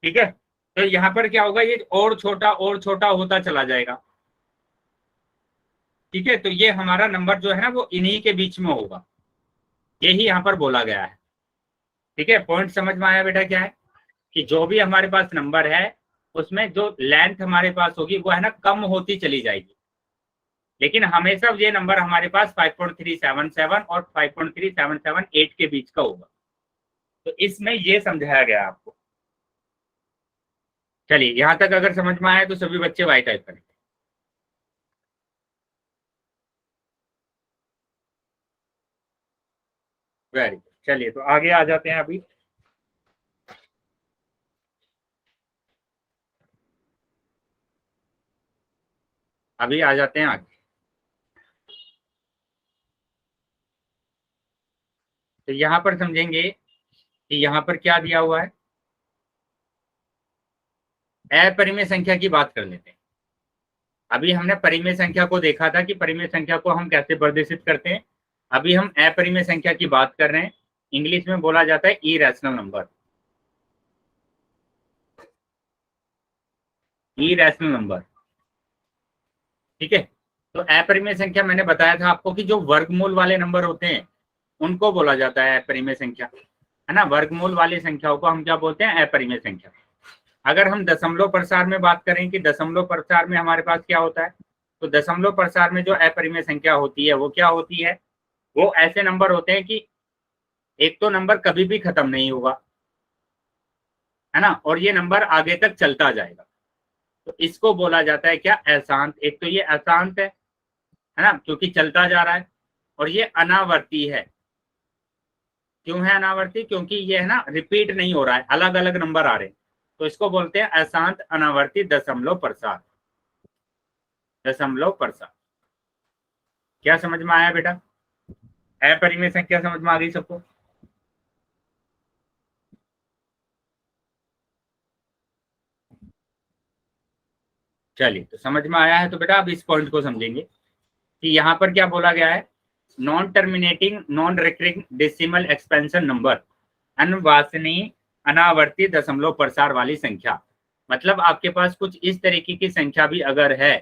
A: ठीक है। तो यहाँ पर क्या होगा? ये और छोटा होता चला जाएगा, ठीक है। तो ये हमारा नंबर जो है ना वो इन्हीं के बीच में होगा, यही यहाँ पर बोला गया है, ठीक है। पॉइंट समझ में आया बेटा? क्या है कि जो भी हमारे पास नंबर है उसमें जो लेंथ हमारे पास होगी वो है ना कम होती चली जाएगी, लेकिन हमेशा ये नंबर हमारे पास 5.377 और 5.3778 के बीच का होगा। तो इसमें ये समझाया गया आपको। चलिए, यहां तक अगर समझ में आया तो सभी बच्चे वाई टाइप करें। वेरी गुड, चलिए तो आगे आ जाते हैं। अभी आ जाते हैं आगे। तो यहाँ पर समझेंगे कि यहाँ पर क्या दिया हुआ है। अपरिमेय संख्या की बात कर लेते हैं। अभी हमने परिमेय संख्या को देखा था कि परिमेय संख्या को हम कैसे प्रदर्शित करते हैं। अभी हम अपरिमेय संख्या की बात कर रहे हैं। इंग्लिश में बोला जाता है इरेशनल नंबर। इरेशनल नंबर, ठीक है। तो अपरिमेय संख्या मैंने बताया था आपको कि जो वर्गमूल वाले नंबर होते हैं उनको बोला जाता है अपरिमेय संख्या, है ना। वर्गमूल वाली संख्याओं को हम क्या बोलते हैं, अपरिमेय संख्या। अगर हम दशमलव प्रसार में बात करें कि दशमलव प्रसार में हमारे पास क्या होता है, तो दशमलव प्रसार में जो अपरिमेय संख्या होती है वो क्या होती है, वो ऐसे नंबर होते हैं कि एक तो नंबर कभी भी खत्म नहीं होगा, है ना, और ये नंबर आगे तक चलता जाएगा। तो इसको बोला जाता है क्या, अशांत। एक तो ये अशांत है ना, क्योंकि चलता जा रहा है, और ये अनावर्ती है। क्यों है अनावर्ती, क्योंकि ये है ना रिपीट नहीं हो रहा है, अलग अलग नंबर आ रहे हैं। तो इसको बोलते हैं अशांत अनावर्ती दशमलव प्रसार। दशमलव प्रसार क्या समझ में आया बेटा? अपरिमेय संख्या समझ में आ गई सबको? चलिए, तो समझ में आया है तो बेटा अब इस पॉइंट को समझेंगे कि यहाँ पर क्या बोला गया है। Non terminating non recurring decimal expansion number, अनवासनीय अनावर्ती दशमलव प्रसार वाली संख्या। मतलब आपके पास कुछ इस तरीके की संख्या भी अगर है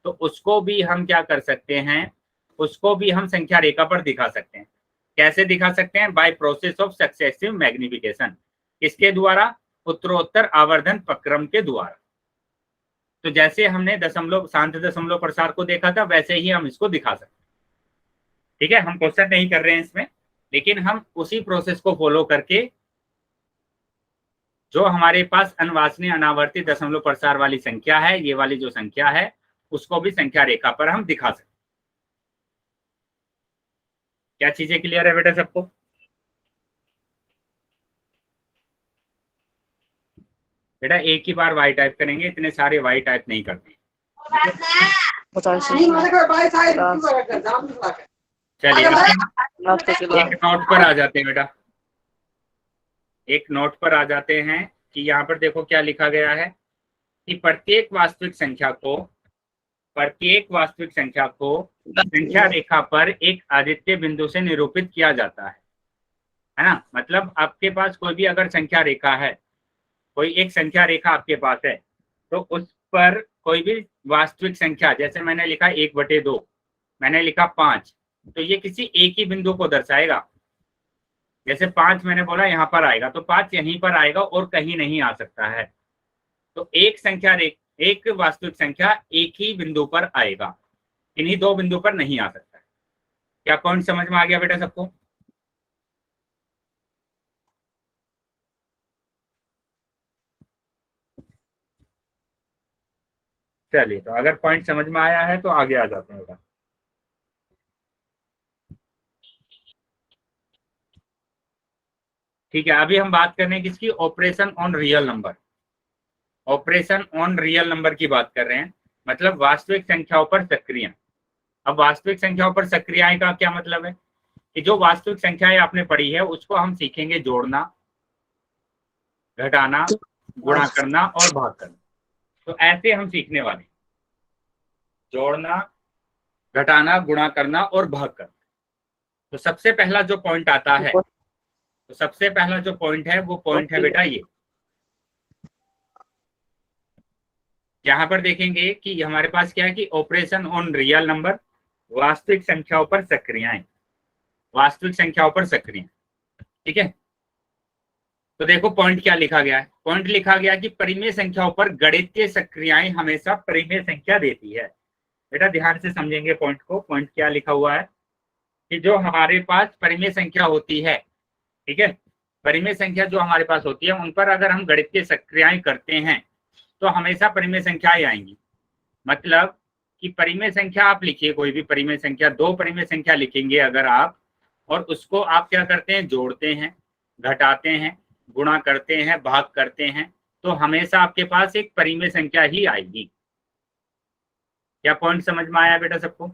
A: तो उसको भी हम क्या कर सकते हैं, उसको भी हम संख्या रेखा पर दिखा सकते हैं। कैसे दिखा सकते हैं? Bye process of successive magnification. किसके द्वारा? उत्तरोत्तर आवर्धन प्रक्रम के द्वारा। तो जैसे हमने दशमलव शांत दशमलव प्रसार को देखा था वैसे ही हम इसको दिखा सकते हैं। ठीक है, हम क्वेश्चन नहीं कर रहे हैं इसमें, लेकिन हम उसी प्रोसेस को फॉलो करके जो हमारे पास अनवासनीय अनावर्ती दशमलव प्रसार वाली संख्या है, ये वाली जो संख्या है, उसको भी संख्या रेखा पर हम दिखा सकते हैं। क्या चीजें क्लियर है बेटा सबको? बेटा एक ही बार वाई टाइप करेंगे, इतने सारे वाई टाइप नहीं करते। चलिए एक नोट पर आ जाते हैं बेटा, एक नोट पर आ जाते हैं कि यहाँ पर देखो क्या लिखा गया है कि प्रत्येक वास्तविक संख्या को संख्या रेखा पर एक आदित्य बिंदु से निरूपित किया जाता है ना। मतलब आपके पास कोई भी अगर संख्या रेखा है, कोई एक संख्या रेखा आपके पास है, तो उस पर कोई भी वास्तविक संख्या, जैसे मैंने लिखा 1/2, मैंने लिखा 5, तो ये किसी एक ही बिंदु को दर्शाएगा। जैसे 5 मैंने बोला यहाँ पर आएगा, तो 5 यहीं पर आएगा और कहीं नहीं आ सकता है। तो एक वास्तविक संख्या एक ही बिंदु पर आएगा, इन्हीं दो बिंदु पर नहीं आ सकता है। क्या पॉइंट समझ में आ गया बेटा सबको? चलिए, तो अगर पॉइंट समझ में आया है तो आगे आ जाते हैं बेटा। ठीक है, अभी हम बात कर रहे हैं किसकी? Operation on real number. Operation on real number की बात कर रहे हैं, मतलब वास्तविक संख्याओं पर सक्रिय। अब वास्तविक संख्याओं पर सक्रियताएं का क्या मतलब है कि जो वास्तविक संख्याएं आपने पढ़ी है उसको हम सीखेंगे जोड़ना, घटाना, गुणा करना और भाग करना। तो ऐसे हम सीखने वाले, जोड़ना, घटाना, गुणा करना और भाग करना। तो सबसे पहला जो पॉइंट आता है, तो सबसे पहला जो पॉइंट है वो पॉइंट है बेटा ये। यहाँ पर देखेंगे कि हमारे पास क्या है कि ऑपरेशन ऑन रियल नंबर, वास्तविक संख्याओं पर सक्रियताएं, वास्तविक संख्याओं पर सक्रिय। ठीक है, तो देखो पॉइंट क्या लिखा गया है। पॉइंट लिखा गया कि परिमेय संख्याओं पर गणितीय सक्रियताएं हमेशा परिमेय संख्या देती है। बेटा ध्यान से समझेंगे पॉइंट को। पॉइंट क्या लिखा हुआ है कि जो हमारे पास परिमेय संख्या होती है, ठीक है, परिमेय संख्या जो हमारे पास होती है उन पर अगर हम गणितीय सक्रियताएं करते हैं तो हमेशा परिमेय संख्याएं आएंगी। मतलब कि परिमेय संख्या आप लिखिए, कोई भी परिमेय संख्या, 2 परिमेय संख्या लिखेंगे अगर आप, और उसको आप क्या करते हैं, जोड़ते हैं, घटाते हैं, गुणा करते हैं, भाग करते हैं, तो हमेशा आपके पास एक परिमेय संख्या ही आएगी। क्या पॉइंट समझ में आया बेटा सबको?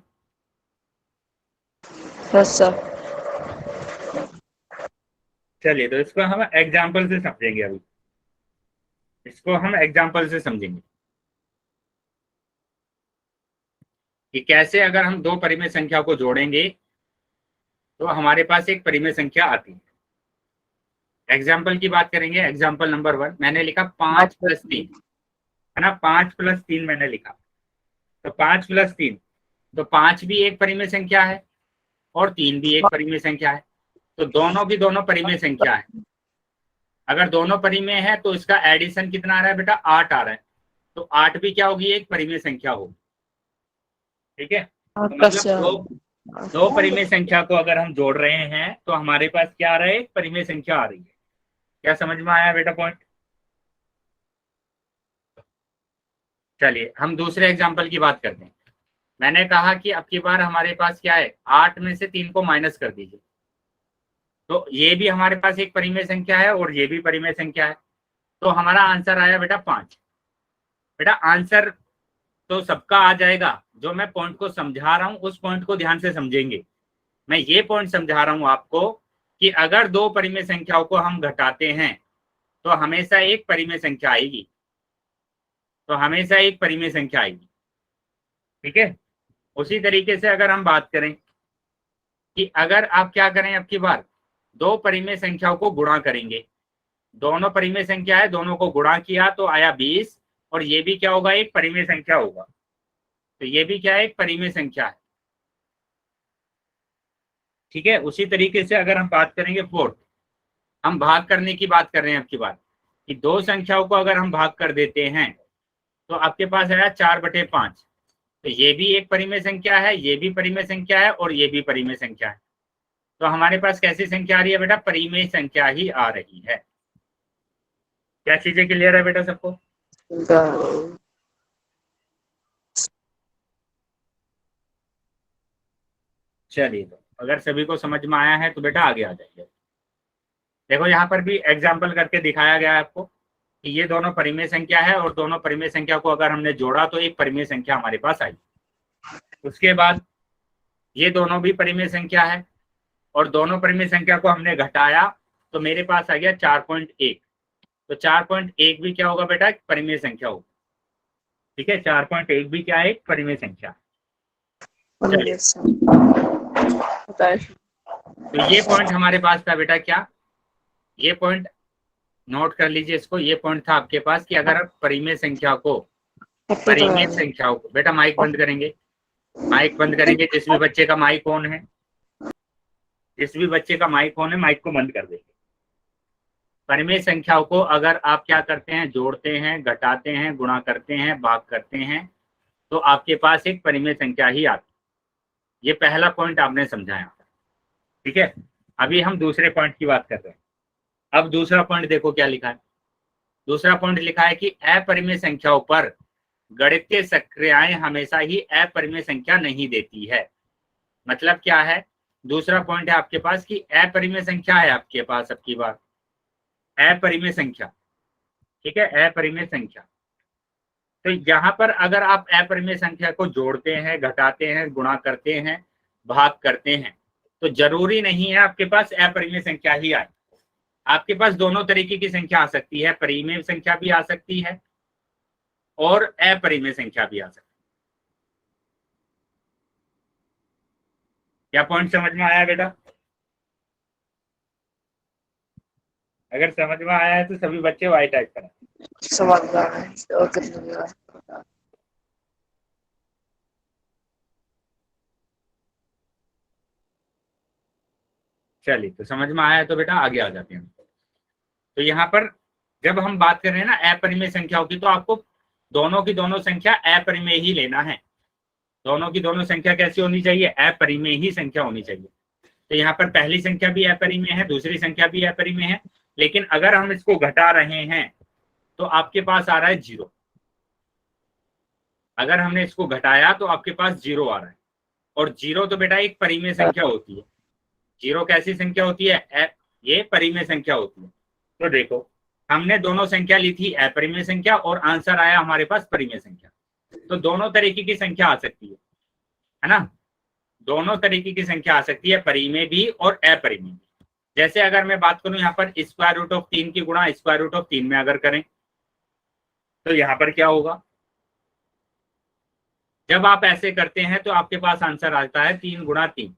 E: Yes sir.
A: चलिए, तो इसको हम एग्जाम्पल से समझेंगे। अभी इसको हम एग्जाम्पल से समझेंगे कि कैसे अगर हम दो परिमेय संख्या को जोड़ेंगे तो हमारे पास एक परिमेय संख्या आती है। एग्जाम्पल की बात करेंगे। एग्जाम्पल नंबर 1 मैंने लिखा 5 + 3, है ना, 5 + 3 मैंने लिखा। तो 5 + 3, तो 5 भी एक परिमेय संख्या है और 3 भी एक परिमेय संख्या है। तो दोनों की दोनों परिमेय संख्या है। अगर दोनों परिमेय है तो इसका एडिशन कितना आ रहा है बेटा, 8 आ रहा है। तो 8 भी क्या होगी, एक परिमेय संख्या होगी। ठीक है, तो मतलब दो परिमेय संख्या को अगर हम जोड़ रहे हैं तो हमारे पास क्या आ रहा है, एक परिमेय संख्या आ रही है। क्या समझ में आया बेटा पॉइंट? चलिए हम दूसरे एग्जाम्पल की बात करते हैं। मैंने कहा कि अब की बार हमारे पास क्या है, 8 में से 3 को माइनस कर दीजिए। तो ये भी हमारे पास एक परिमेय संख्या है और ये भी परिमेय संख्या है। तो हमारा आंसर आया बेटा 5। बेटा आंसर तो सबका आ जाएगा। जो मैं पॉइंट को समझा रहा हूं उस पॉइंट को ध्यान से समझेंगे। मैं ये पॉइंट समझा रहा हूं आपको कि अगर दो परिमेय संख्याओं को हम घटाते हैं तो हमेशा एक परिमेय संख्या आएगी। तो हमेशा एक परिमेय संख्या आएगी। ठीक है, उसी तरीके से अगर हम बात करें कि अगर आप क्या करें, अब की बार दो परिमेय संख्याओं को गुणा करेंगे। दोनों परिमेय संख्या है, दोनों को गुणा किया तो आया 20, और ये भी क्या होगा, एक परिमेय संख्या होगा। तो ये भी क्या है, एक परिमेय संख्या है। ठीक है, उसी तरीके से अगर हम बात करेंगे 4, हम भाग करने की बात कर रहे हैं अब की बार कि दो संख्याओं को अगर हम भाग कर देते हैं तो आपके पास आया 4/5। तो ये भी एक परिमेय संख्या है, ये भी परिमेय संख्या है और ये भी परिमेय संख्या है। तो हमारे पास कैसी संख्या आ रही है बेटा, परिमेय संख्या ही आ रही है। क्या चीजें क्लियर है बेटा सबको? चलिए, तो अगर सभी को समझ में आया है तो बेटा आगे आ जाइए। देखो यहाँ पर भी एग्जाम्पल करके दिखाया गया है आपको कि ये दोनों परिमेय संख्या है और दोनों परिमेय संख्या को अगर हमने जोड़ा तो एक परिमेय संख्या हमारे पास आई। उसके बाद ये दोनों भी परिमेय संख्या है और दोनों परिमेय संख्या को हमने घटाया तो मेरे पास आ गया 4.1। तो 4.1 भी क्या होगा बेटा, एक परिमेय संख्या होगा। ठीक है, 4.1 भी क्या है, एक परिमेय संख्या। चलिए, तो ये पॉइंट हमारे पास था बेटा, क्या ये पॉइंट नोट कर लीजिए इसको। ये पॉइंट था आपके पास कि अगर आप परिमेय संख्या को, परिमेय संख्याओं को, बेटा माइक बंद करेंगे, माइक बंद करेंगे। जिस भी बच्चे का माइक ऑन है, जिस भी बच्चे का माइक ऑन है, माइक को बंद कर देंगे। परिमेय संख्याओं को अगर आप क्या करते हैं, जोड़ते हैं, घटाते हैं, गुणा करते हैं, भाग करते हैं, तो आपके पास एक परिमेय संख्या ही आती है। ये पहला पॉइंट आपने समझाया। ठीक है, अभी हम दूसरे पॉइंट की बात कर रहे हैं। अब दूसरा पॉइंट देखो क्या लिखा है। दूसरा पॉइंट लिखा है कि अपरिमेय संख्याओं पर गणितीय सक्रियाएं हमेशा ही अपरिमेय संख्या नहीं देती है। मतलब क्या है, दूसरा पॉइंट है आपके पास कि अपरिमेय संख्या है आपके पास, अब की बार अपरिमेय संख्या। ठीक है, अपरिमेय संख्या। तो यहाँ पर अगर आप अपरिमेय संख्या को जोड़ते हैं, घटाते हैं, गुणा करते हैं, भाग करते हैं, तो जरूरी नहीं है आपके पास अपरिमेय संख्या ही आए। आपके पास दोनों तरीके की संख्या आ सकती है, परिमेय संख्या भी आ सकती है और अपरिमेय संख्या भी आ सकती है। क्या पॉइंट समझ में आया बेटा? अगर समझ में आया है तो सभी बच्चे वाई टाइप करें।
E: समझ में आया है और कितने
A: चलिए, तो समझ में आया है तो बेटा आगे आ जाते हैं। तो यहाँ पर जब हम बात कर रहे हैं ना अपरिमेय संख्याओं की, तो आपको दोनों की दोनों संख्या अपरिमेय ही लेना है। दोनों की दोनों संख्या कैसी होनी चाहिए, अपरिमेय ही संख्या होनी चाहिए। तो यहाँ पर पहली संख्या भी अपरिमेय है, दूसरी संख्या भी अपरिमेय है, लेकिन अगर हम इसको घटा रहे हैं तो आपके पास आ रहा है 0। अगर हमने इसको घटाया तो आपके पास 0 आ रहा है, और 0 तो बेटा एक परिमेय संख्या होती है। जीरो कैसी संख्या होती है? ये परिमेय संख्या होती है। तो देखो हमने दोनों संख्या ली थी अपरिमेय संख्या और आंसर आया हमारे पास परिमेय संख्या। तो दोनों तरीके की संख्या आ सकती है ना, दोनों तरीके की संख्या आ सकती है, परिमेय भी और अपरिमेय भी। जैसे अगर मैं बात करूं यहाँ पर स्क्वायर रूट ऑफ 3 की गुणा स्क्वायर रूट ऑफ 3 में अगर करें तो यहाँ पर क्या होगा? जब आप ऐसे करते हैं तो आपके पास आंसर आता है 3 गुणा 3।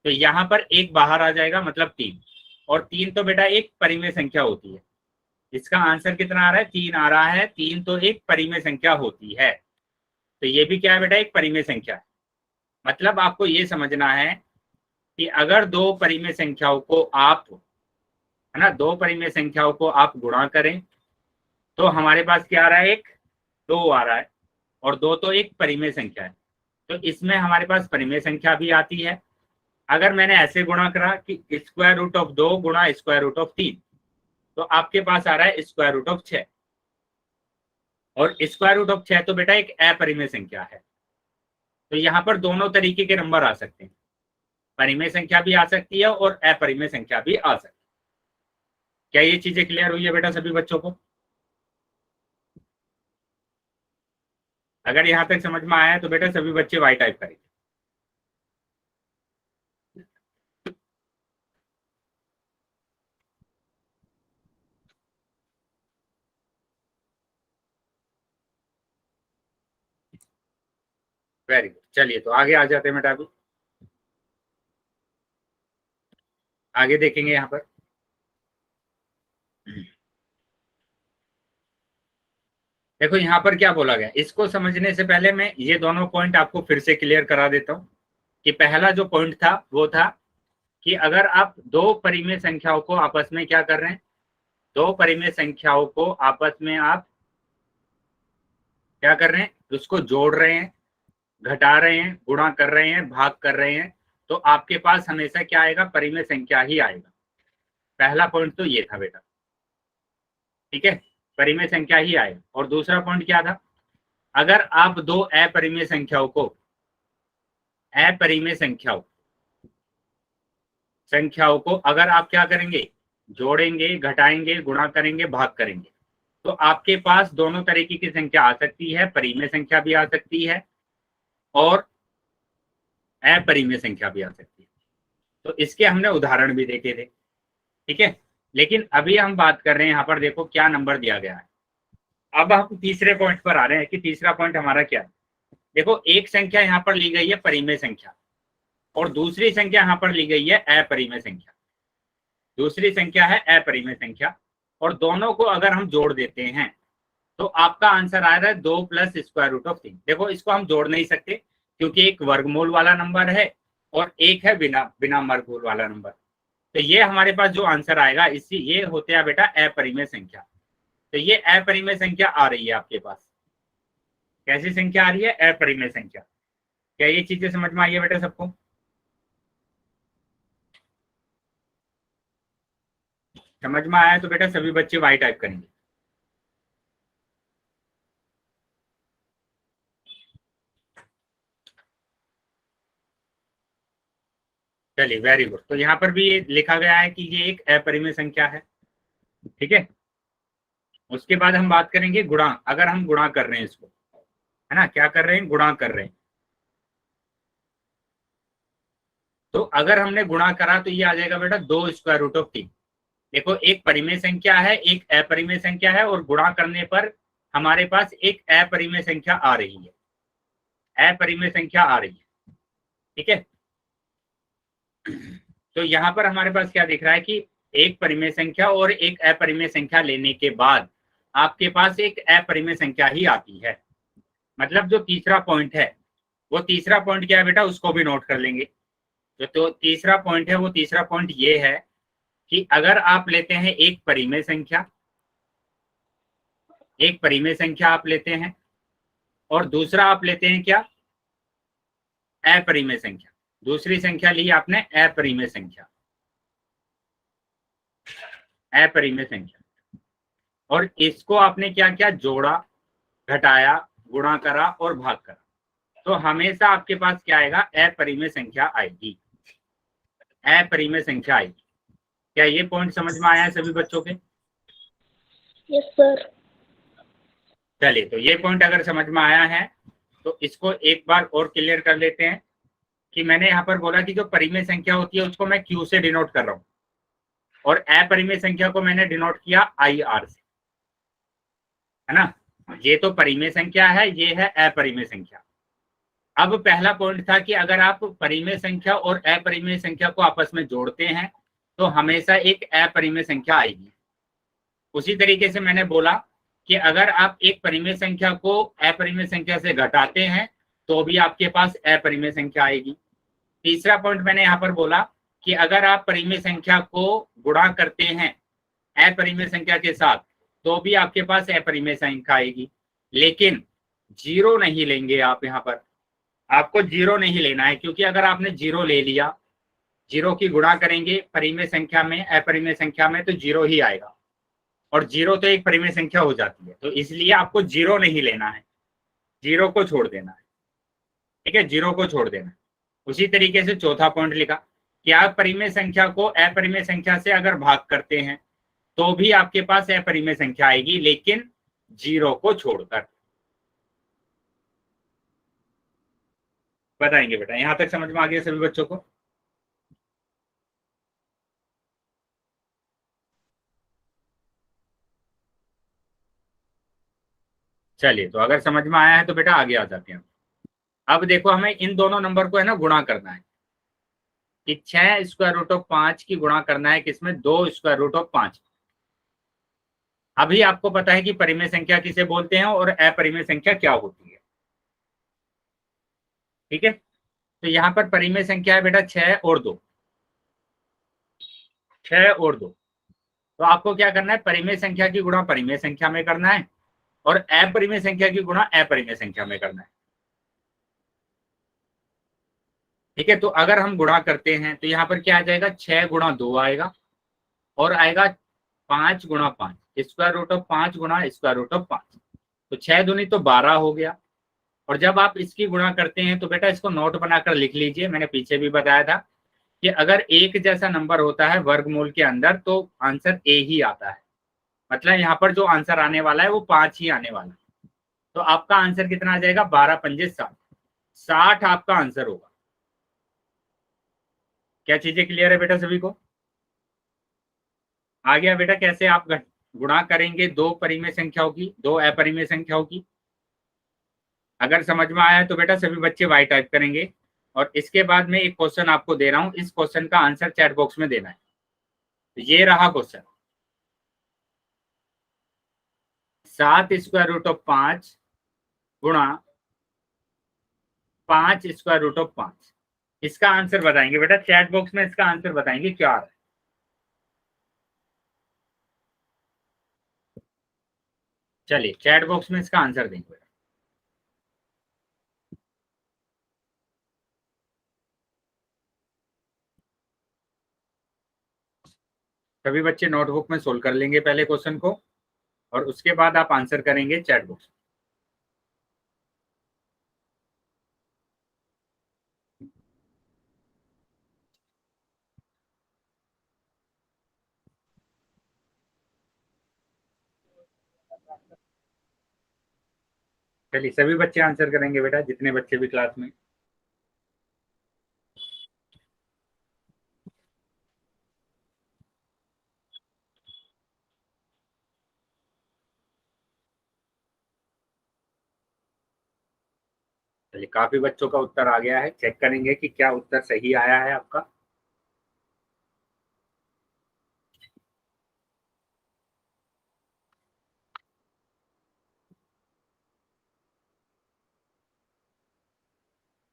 A: तो यहाँ पर एक बाहर आ जाएगा मतलब 3, और 3 तो बेटा एक परिमेय संख्या होती है। इसका आंसर कितना आ रहा है? 3 आ रहा है। 3 तो एक परिमेय संख्या होती है, तो ये भी क्या है बेटा? एक परिमेय संख्या है। मतलब आपको ये समझना है कि अगर दो परिमेय संख्याओं को आप, है ना, दो परिमेय संख्याओं को आप गुणा करें तो हमारे पास क्या आ रहा है? एक 2 आ रहा है, और 2 तो एक परिमेय संख्या है, तो इसमें हमारे पास परिमेय संख्या भी आती है। अगर मैंने ऐसे गुणा करा कि स्क्वायर रूट ऑफ 2 गुणा स्क्वायर रूट ऑफ 3, तो आपके पास आ रहा है स्क्वायर रूट ऑफ 6, और स्क्वायर रूट ऑफ 6 तो बेटा एक अपरिमेय संख्या है। तो यहाँ पर दोनों तरीके के नंबर आ सकते हैं, परिमेय संख्या भी आ सकती है और अपरिमेय संख्या भी आ सकती है। क्या ये चीजें क्लियर हुई है बेटा सभी बच्चों को? अगर यहाँ तक समझ में आया है तो बेटा सभी बच्चे वाई टाइप करेंगे। वेरी गुड, चलिए तो आगे आ जाते हैं बेटा। अभी आगे देखेंगे यहाँ पर। देखो यहाँ पर क्या बोला गया, इसको समझने से पहले मैं ये दोनों पॉइंट आपको फिर से क्लियर करा देता हूँ कि पहला जो पॉइंट था वो था कि अगर आप दो परिमेय संख्याओं को आपस में क्या कर रहे हैं, दो परिमेय संख्याओं को आपस में आप क्या कर रहे हैं, उसको जोड़ रहे हैं, घटा रहे हैं, गुणा कर रहे हैं, भाग कर रहे हैं, तो आपके पास हमेशा क्या आएगा? परिमेय संख्या ही आएगा। पहला पॉइंट तो ये था बेटा, ठीक है, परिमेय संख्या ही आएगा। और दूसरा पॉइंट क्या था? अगर आप दो अपरिमेय संख्याओं को, अपरिमेय संख्याओं को अगर आप क्या करेंगे? जोड़ेंगे, घटाएंगे, गुणा करेंगे, भाग करेंगे, तो आपके पास दोनों तरीके की संख्या आ सकती है, परिमेय संख्या भी आ सकती है और अपरिमेय संख्या भी आ सकती है। तो इसके हमने उदाहरण भी देखे थे, ठीक है। लेकिन अभी हम बात कर रहे हैं यहाँ पर, देखो क्या नंबर दिया गया है। अब हम तीसरे पॉइंट पर आ रहे हैं कि तीसरा पॉइंट हमारा क्या है। देखो एक संख्या यहाँ पर ली गई है परिमेय संख्या, और दूसरी संख्या यहाँ पर ली गई है अपरिमेय संख्या। दूसरी संख्या है अपरिमेय संख्या, और दोनों को अगर हम जोड़ देते हैं तो आपका आंसर आ रहा है 2 प्लस स्क्वायर रूट ऑफ 3। देखो इसको हम जोड़ नहीं सकते क्योंकि एक वर्गमूल वाला नंबर है और एक है बिना वर्गमूल वाला नंबर। तो ये हमारे पास जो आंसर आएगा इसी, ये होते हैं बेटा अपरिमेय संख्या। तो ये अपरिमेय संख्या आ रही है आपके पास। कैसी संख्या आ रही है? अपरिमेय संख्या। क्या ये चीजें समझ में आई है बेटा सबको? समझ में आया तो बेटा सभी बच्चे वाई टाइप करेंगे। चलिए वेरी गुड। तो यहाँ पर भी ये लिखा गया है कि ये एक अपरिमेय संख्या है, ठीक है। उसके बाद हम बात करेंगे गुणा। अगर हम गुणा कर रहे हैं इसको, है ना, क्या कर रहे हैं? गुणा कर रहे हैं। तो अगर हमने गुणा करा तो ये आ जाएगा बेटा 2 स्क्वायर रूट ऑफ 3। देखो एक परिमेय संख्या है, एक अपरिमेय संख्या है, और गुणा करने पर हमारे पास एक अपरिमेय संख्या आ रही है, अपरिमेय संख्या आ रही है, ठीक है। तो यहाँ पर हमारे पास क्या दिख रहा है कि एक परिमेय संख्या और एक अपरिमेय संख्या लेने के बाद आपके पास एक अपरिमेय संख्या ही आती है। मतलब जो तीसरा पॉइंट है, वो तीसरा पॉइंट क्या है बेटा, उसको भी नोट कर लेंगे। तो तीसरा पॉइंट है, वो तीसरा पॉइंट ये है कि अगर आप लेते हैं एक परिमेय संख्या, एक परिमेय संख्या आप लेते हैं, और दूसरा आप लेते हैं क्या? अपरिमेय संख्या। दूसरी संख्या ली आपने अपरिमेय संख्या, अपरिमेय संख्या, और इसको आपने क्या किया? जोड़ा, घटाया, गुणा करा और भाग करा, तो हमेशा आपके पास क्या आएगा? अपरिमेय संख्या आएगी। अपरिमेय संख्या आएगी। क्या ये पॉइंट समझ में आया है सभी बच्चों के?
B: Yes sir.
A: चलिए, तो ये पॉइंट अगर समझ में आया है तो इसको एक बार और क्लियर कर लेते हैं कि मैंने यहाँ पर बोला कि जो परिमेय संख्या होती है उसको मैं Q से डिनोट कर रहा हूँ और अपरिमेय संख्या को मैंने डिनोट किया IR से, है ना। ये तो परिमेय संख्या है, ये है अपरिमेय संख्या। अब पहला पॉइंट था कि अगर आप परिमेय संख्या और अपरिमेय संख्या को आपस में जोड़ते हैं तो हमेशा एक अपरिमेय संख्या आएगी। उसी तरीके से मैंने बोला कि अगर आप एक परिमेय संख्या को अपरिमेय संख्या से घटाते हैं तो भी आपके पास अपरिमेय संख्या आएगी। तीसरा पॉइंट मैंने यहाँ पर बोला कि अगर आप परिमेय संख्या को गुणा करते हैं अपरिमेय संख्या के साथ तो भी आपके पास अपरिमेय संख्या आएगी, लेकिन जीरो नहीं लेंगे आप। यहाँ पर आपको जीरो नहीं लेना है, क्योंकि अगर आपने जीरो ले लिया, जीरो की गुणा करेंगे परिमेय संख्या में अपरिमेय संख्या में तो जीरो ही आएगा, और जीरो तो एक परिमेय संख्या हो जाती है, तो इसलिए आपको जीरो नहीं लेना है, जीरो को छोड़ देना है। ठीक है, जीरो को छोड़ देना है। उसी तरीके से चौथा पॉइंट लिखा कि आप परिमेय संख्या को अपरिमेय संख्या से अगर भाग करते हैं तो भी आपके पास अपरिमेय संख्या आएगी, लेकिन जीरो को छोड़कर। बताएंगे बेटा, यहां तक समझ में आ गया सभी बच्चों को? चलिए, तो अगर समझ में आया है तो बेटा आगे आ जाते हैं। अब देखो, हमें इन दोनों नंबर को है ना गुणा करना है कि 6 स्क्वायर रूट ऑफ 5 की गुणा करना है किसमें? 2 स्क्वायर रूट ऑफ 5। अभी आपको पता है कि परिमेय संख्या किसे बोलते हैं और अपरिमेय संख्या क्या होती है। ठीक है, तो यहाँ पर परिमेय संख्या है बेटा 6 और 2, 6 और 2। तो आपको क्या करना है? परिमेय संख्या की गुणा परिमेय संख्या में करना है और अपरिमेय संख्या की गुणा अपरिमेय संख्या में करना है। ठीक है, तो अगर हम गुणा करते हैं तो यहाँ पर क्या आ जाएगा? 6 गुणा 2 आएगा और आएगा 5 गुणा 5, स्क्वायर रूट ऑफ 5 गुणा स्क्वायर रूट ऑफ 5। तो 6 दूनी तो 12 हो गया। और जब आप इसकी गुणा करते हैं तो बेटा इसको नोट बनाकर लिख लीजिए, मैंने पीछे भी बताया था कि अगर एक जैसा नंबर होता है वर्गमूल के अंदर तो आंसर ए ही आता है। मतलब यहाँ पर जो आंसर आने वाला है वो 5 ही आने वाला है। तो आपका आंसर कितना आ जाएगा? 12 पंजे 60, 60 आपका आंसर होगा। क्या चीजें क्लियर है बेटा सभी को? आ गया बेटा कैसे आप गुणा करेंगे दो परिमेय संख्याओं की, दो अपरिमेय संख्याओं की? अगर समझ में आया तो बेटा सभी बच्चे वाई टाइप करेंगे। और इसके बाद में एक क्वेश्चन आपको दे रहा हूं, इस क्वेश्चन का आंसर चैट बॉक्स में देना है। तो ये रहा क्वेश्चन, 7 स्क्वायर रूट ऑफ 5 गुणा 5 स्क्वायर रूट ऑफ 5। इसका आंसर बताएंगे बेटा, चैट बॉक्स में इसका आंसर बताएंगे क्या आ रहा है। चलिए चैट बॉक्स में इसका आंसर देंगे बेटा। सभी बच्चे नोटबुक में सोल्व कर लेंगे पहले क्वेश्चन को और उसके बाद आप आंसर करेंगे चैट बॉक्स। चलिए सभी बच्चे आंसर करेंगे बेटा, जितने बच्चे भी क्लास में। चलिए काफी बच्चों का उत्तर आ गया है, चेक करेंगे कि क्या उत्तर सही आया है आपका।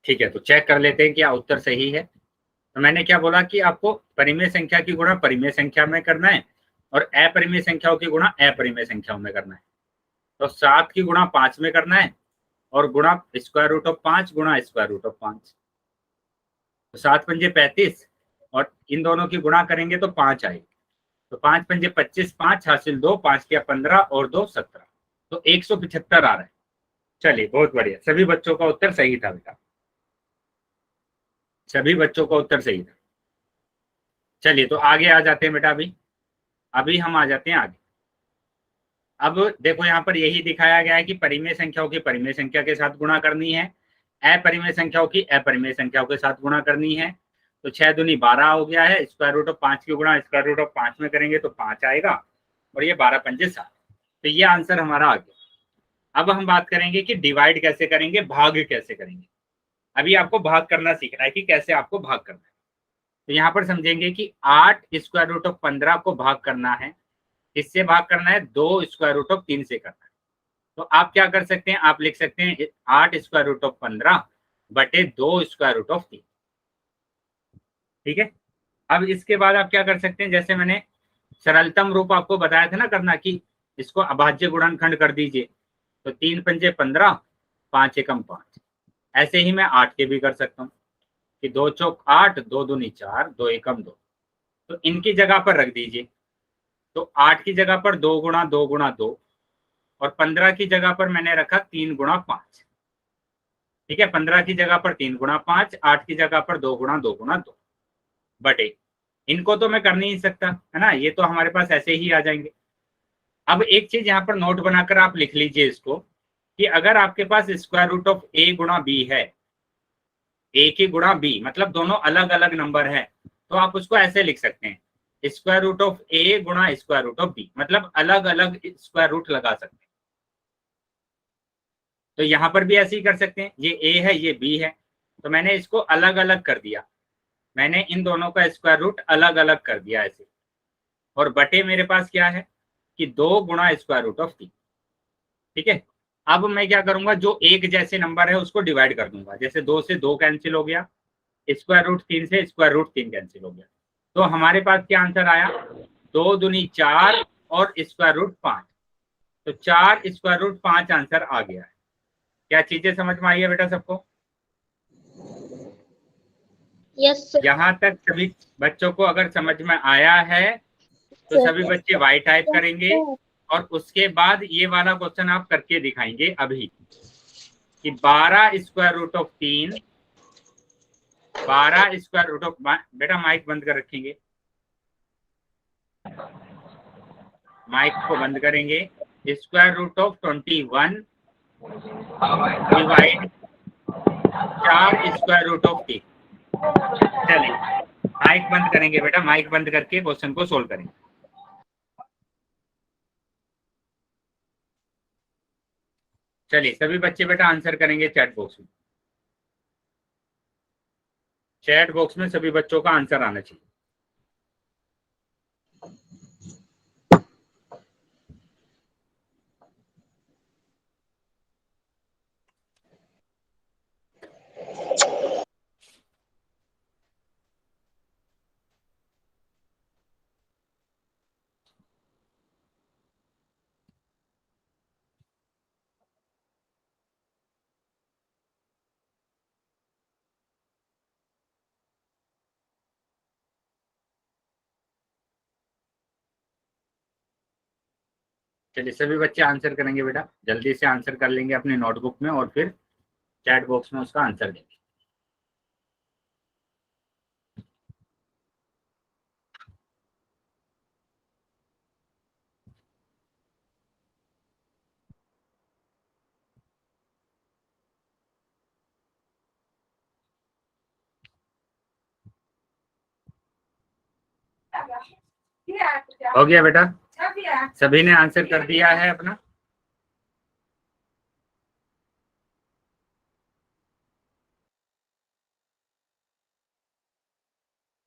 A: ठीक है, तो चेक कर लेते हैं क्या उत्तर सही है। तो मैंने क्या बोला कि आपको परिमेय संख्या की गुणा परिमेय संख्या में करना है और अपरिमेय संख्याओं की गुणा अपरिमेय संख्याओं में करना है। तो 7 की गुणा 5 में करना है और गुणा स्क्वायर रूट ऑफ 5 गुणा स्क्वायर रूट ऑफ 5। तो 7 पंजे 35 और इन दोनों की गुणा करेंगे तो 5 आएगी। तो 5 पंजे 25, 5 हासिल 2, 5 क्या 15 और 2 17, तो 175 आ रहा है। चलिए बहुत बढ़िया, सभी बच्चों का उत्तर सही था बेटा, सभी बच्चों का उत्तर सही था। चलिए तो आगे आ जाते हैं बेटा। अभी हम आ जाते हैं आगे। अब देखो यहाँ पर यही दिखाया गया है कि परिमेय संख्याओं की परिमेय संख्या के साथ गुणा करनी है, अपरिमेय संख्याओं की अपरिमेय संख्याओं के साथ गुणा करनी है। तो 6 दूनी 12 हो गया है, स्क्वायर रूट ऑफ 5 की गुणा स्क्वायर रूट ऑफ 5 में करेंगे तो 5 आएगा, और ये 12 पंजे 7। तो ये आंसर हमारा आ गया। अब हम बात करेंगे कि डिवाइड कैसे करेंगे, भाग कैसे करेंगे। अभी आपको भाग करना सीखना है कि कैसे आपको भाग करना है। तो यहाँ पर समझेंगे कि 8 स्क्वायर रूट ऑफ 15 को भाग करना है, किससे भाग करना है, 2 स्क्वायर रूट ऑफ 3 से करना है। तो आप क्या कर सकते हैं, आप लिख सकते हैं 8 स्क्वायर रूट ऑफ 15 बटे 2 स्क्वायर रूट ऑफ 3। ठीक है। अब इसके बाद आप क्या कर सकते हैं, जैसे मैंने सरलतम रूप आपको बताया था ना करना, कि इसको अभाज्य गुणनखंड कर दीजिए। तो 3 पंजे 15, 5 एकम 5। ऐसे ही मैं 8 के भी कर सकता हूँ कि 2 चौक 8, 2 दूनी 4, 2 एकम 2। तो इनकी जगह पर रख दीजिए। तो 8 की जगह पर 2 गुणा 2 गुणा 2, और 15 की जगह पर मैंने रखा 3 गुणा 5। ठीक है, 15 की जगह पर 3 गुणा 5, 8 की जगह पर 2 गुणा 2 गुणा 2 बटे। इनको तो मैं कर नहीं सकता है ना, ये तो हमारे पास ऐसे ही आ जाएंगे। अब एक चीज यहाँ पर नोट बनाकर आप लिख लीजिए इसको, कि अगर आपके पास स्क्वायर रूट ऑफ ए गुणा बी है, ए की गुणा बी मतलब दोनों अलग अलग नंबर है, तो आप उसको ऐसे लिख सकते हैं, स्क्वायर रूट ऑफ ए गुणा स्क्वायर रूट ऑफ बी, मतलब अलग अलग स्क्वायर रूट लगा सकते हैं। तो यहाँ पर भी ऐसे ही कर सकते हैं, ये ए है ये बी है, तो मैंने इसको अलग अलग कर दिया, मैंने इन दोनों का स्क्वायर रूट अलग अलग कर दिया ऐसे। और बटे मेरे पास क्या है कि 2 गुणा स्क्वायर रूट ऑफ 3। ठीक है। अब मैं क्या करूंगा, जो एक जैसे नंबर है उसको डिवाइड कर दूंगा। जैसे 2 से 2 कैंसिल हो गया, स्क्वायर रूट 3 से स्क्वायर रूट 3 कैंसिल हो गया। तो हमारे पास क्या आंसर आया, 2 दूनी 4 और स्क्वायर रूट 5। तो 4 स्क्वायर रूट 5 आंसर आ गया है। क्या चीजें समझ में आई है बेटा सबको?
B: Yes sir.
A: यहाँ तक सभी बच्चों को अगर समझ में आया है तो सभी बच्चे वाई टाइप करेंगे, और उसके बाद ये वाला क्वेश्चन आप करके दिखाएंगे अभी, कि 12 square root of 3, 12 square root of, बेटा माइक बंद कर रखेंगे, माइक को बंद करेंगे, square root of 21 divide 4 square root of 3। चलिए माइक बंद करेंगे बेटा, माइक बंद करके क्वेश्चन को सोल्व करेंगे। चलिए सभी बच्चे बेटा आंसर करेंगे चैट बॉक्स में। चैट बॉक्स में सभी बच्चों का आंसर आना चाहिए। चलिए सभी बच्चे आंसर करेंगे बेटा, जल्दी से आंसर कर लेंगे अपने नोटबुक में, और फिर चैट बॉक्स में उसका आंसर देंगे। हो गया बेटा, सभी ने आंसर कर दिया है अपना?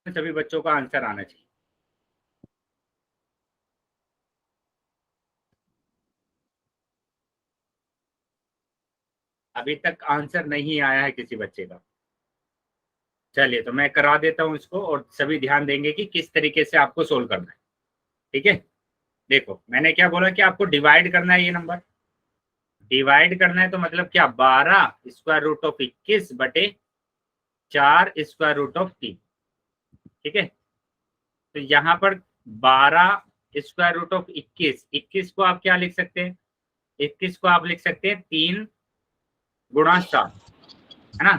A: सभी बच्चों का आंसर आना चाहिए। अभी तक आंसर नहीं आया है किसी बच्चे का। चलिए तो मैं करा देता हूं इसको, और सभी ध्यान देंगे कि किस तरीके से आपको सोल्व करना है। ठीक है, देखो मैंने क्या बोला कि आपको डिवाइड करना है, ये नंबर डिवाइड करना है, तो मतलब क्या, 12 स्क्वायर रूट ऑफ 21 बटे 4 स्क्वायर रूट ऑफ 3। ठीक है, तो यहाँ पर 12 स्क्वायर रूट ऑफ 21 को आप क्या लिख सकते हैं, 21 को आप लिख सकते हैं 3 गुणा 7, है ना।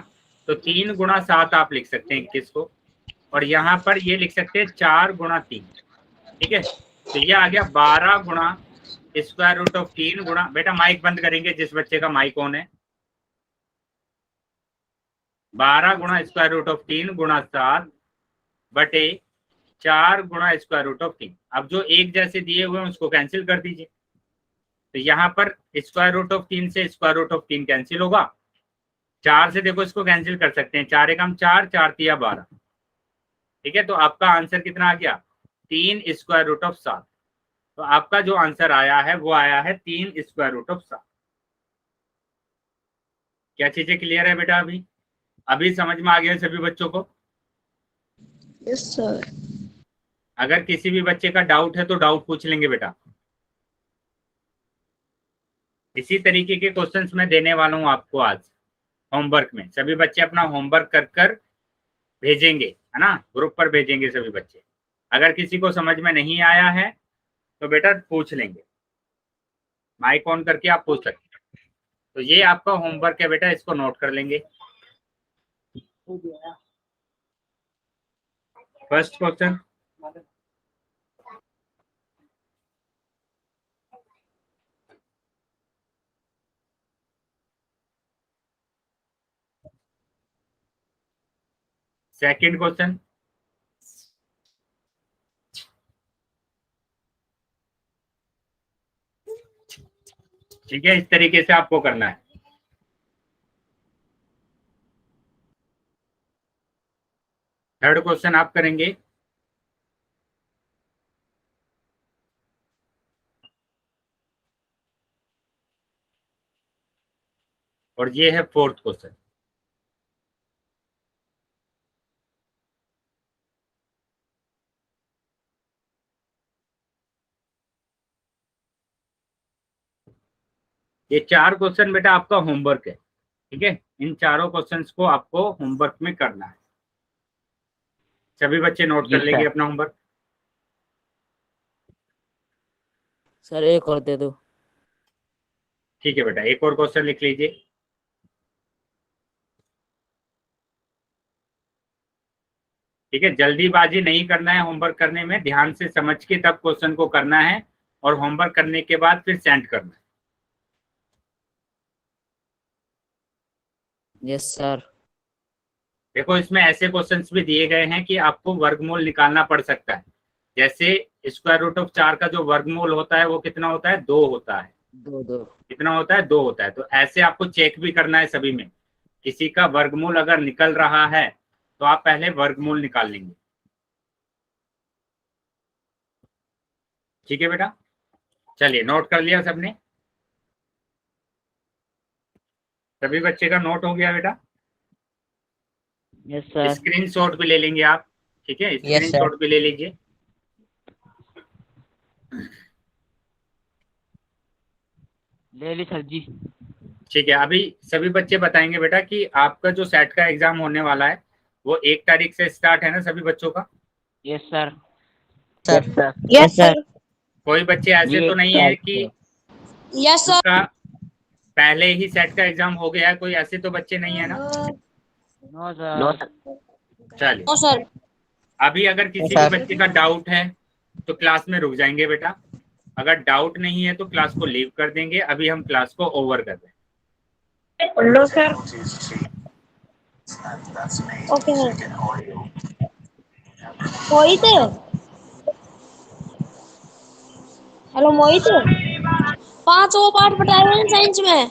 A: तो 3 गुणा 7 आप लिख सकते हैं 21 को, और यहाँ पर ये लिख सकते हैं 4 गुणा 3, ठीक है। तो ये आ गया 12 गुणा स्क्वायर रूट ऑफ 3 गुणा, बेटा माइक बंद करेंगे जिस बच्चे का माइक ऑन है, 12 गुणा स्क्वायर रूट ऑफ 3 गुणा 7 बटे 4 गुणा स्क्वायर रूट ऑफ 3। अब जो एक जैसे दिए हुए हैं उसको कैंसिल कर दीजिए। तो यहाँ पर स्क्वायर रूट ऑफ 3 से स्क्वायर रूट ऑफ 3 कैंसिल होगा, 4 से देखो इसको कैंसिल कर सकते हैं, 4 एकम 4, 4 तिया 12, ठीक है। तो आपका आंसर कितना आ गया, 3 स्क्वायर रूट ऑफ 7। तो आपका जो आंसर आया है वो आया है 3 स्क्वायर रूट ऑफ 7। क्या चीजें क्लियर है बेटा? अभी समझ में आ गया सभी बच्चों को?
E: Yes sir.
A: अगर किसी भी बच्चे का डाउट है तो डाउट पूछ लेंगे बेटा। इसी तरीके के क्वेश्चंस मैं देने वाला हूं आपको आज होमवर्क में। सभी बच्चे अपना होमवर्क कर कर भेजेंगे, है ना, ग्रुप पर भेजेंगे सभी बच्चे। अगर किसी को समझ में नहीं आया है तो बेटा पूछ लेंगे, माइक ऑन करके आप पूछ सकते हैं। तो ये आपका होमवर्क है बेटा, इसको नोट कर लेंगे। फर्स्ट क्वेश्चन, सेकंड क्वेश्चन, ठीक है, इस तरीके से आपको करना है। थर्ड क्वेश्चन आप करेंगे, और ये है फोर्थ क्वेश्चन। ये 4 क्वेश्चन बेटा आपका होमवर्क है, ठीक है। इन चारों क्वेश्चंस को आपको होमवर्क में करना है। सभी बच्चे नोट कर लेंगे अपना होमवर्क।
D: सर एक और दे दो।
A: ठीक है बेटा, एक और क्वेश्चन लिख लीजिए। ठीक है, जल्दीबाजी नहीं करना है होमवर्क करने में, ध्यान से समझ के तब क्वेश्चन को करना है, और होमवर्क करने के बाद फिर सेंड करना है।
D: Yes sir.
A: देखो इसमें ऐसे क्वेश्चंस भी दिए गए हैं कि आपको वर्गमूल निकालना पड़ सकता है। जैसे स्क्वायर रूट ऑफ 4 का जो वर्गमूल होता है वो कितना होता है, 2 होता है।
D: 2
A: कितना होता है, 2 होता है। तो ऐसे आपको चेक भी करना है सभी में। किसी का वर्गमूल अगर निकल रहा है तो आप पहले वर्गमूल निकाल लेंगे। ठीक है बेटा, चलिए नोट कर लिया सबने? सभी बच्चे का नोट हो गया बेटा?
D: Yes sir.
A: स्क्रीनशॉट भी ले लेंगे आप, ठीक है, स्क्रीनशॉट भी ले लीजिए।
D: ले ली सर जी।
A: ठीक है, अभी सभी बच्चे बताएंगे बेटा कि आपका जो सेट का एग्जाम होने वाला है वो 1 तारीख से स्टार्ट है ना सभी बच्चों का?
D: Yes sir.
E: Sir.
B: Yes sir.
A: कोई बच्चे ऐसे तो नहीं है कि
B: यस सर।
A: उनका पहले ही सेट का एग्जाम हो गया है? कोई ऐसे तो बच्चे नहीं है ना?
D: No sir.
A: चलिए,
B: नो सर।
A: अभी अगर किसी भी बच्चे का डाउट है तो क्लास में रुक जाएंगे बेटा। अगर डाउट नहीं है तो क्लास को लीव कर देंगे। अभी हम क्लास को ओवर कर रहे हैं।
B: No sir. Okay sir. Mohit, hello Mohit, 5 वो पार्ट बताए हुए हैं साइंस में।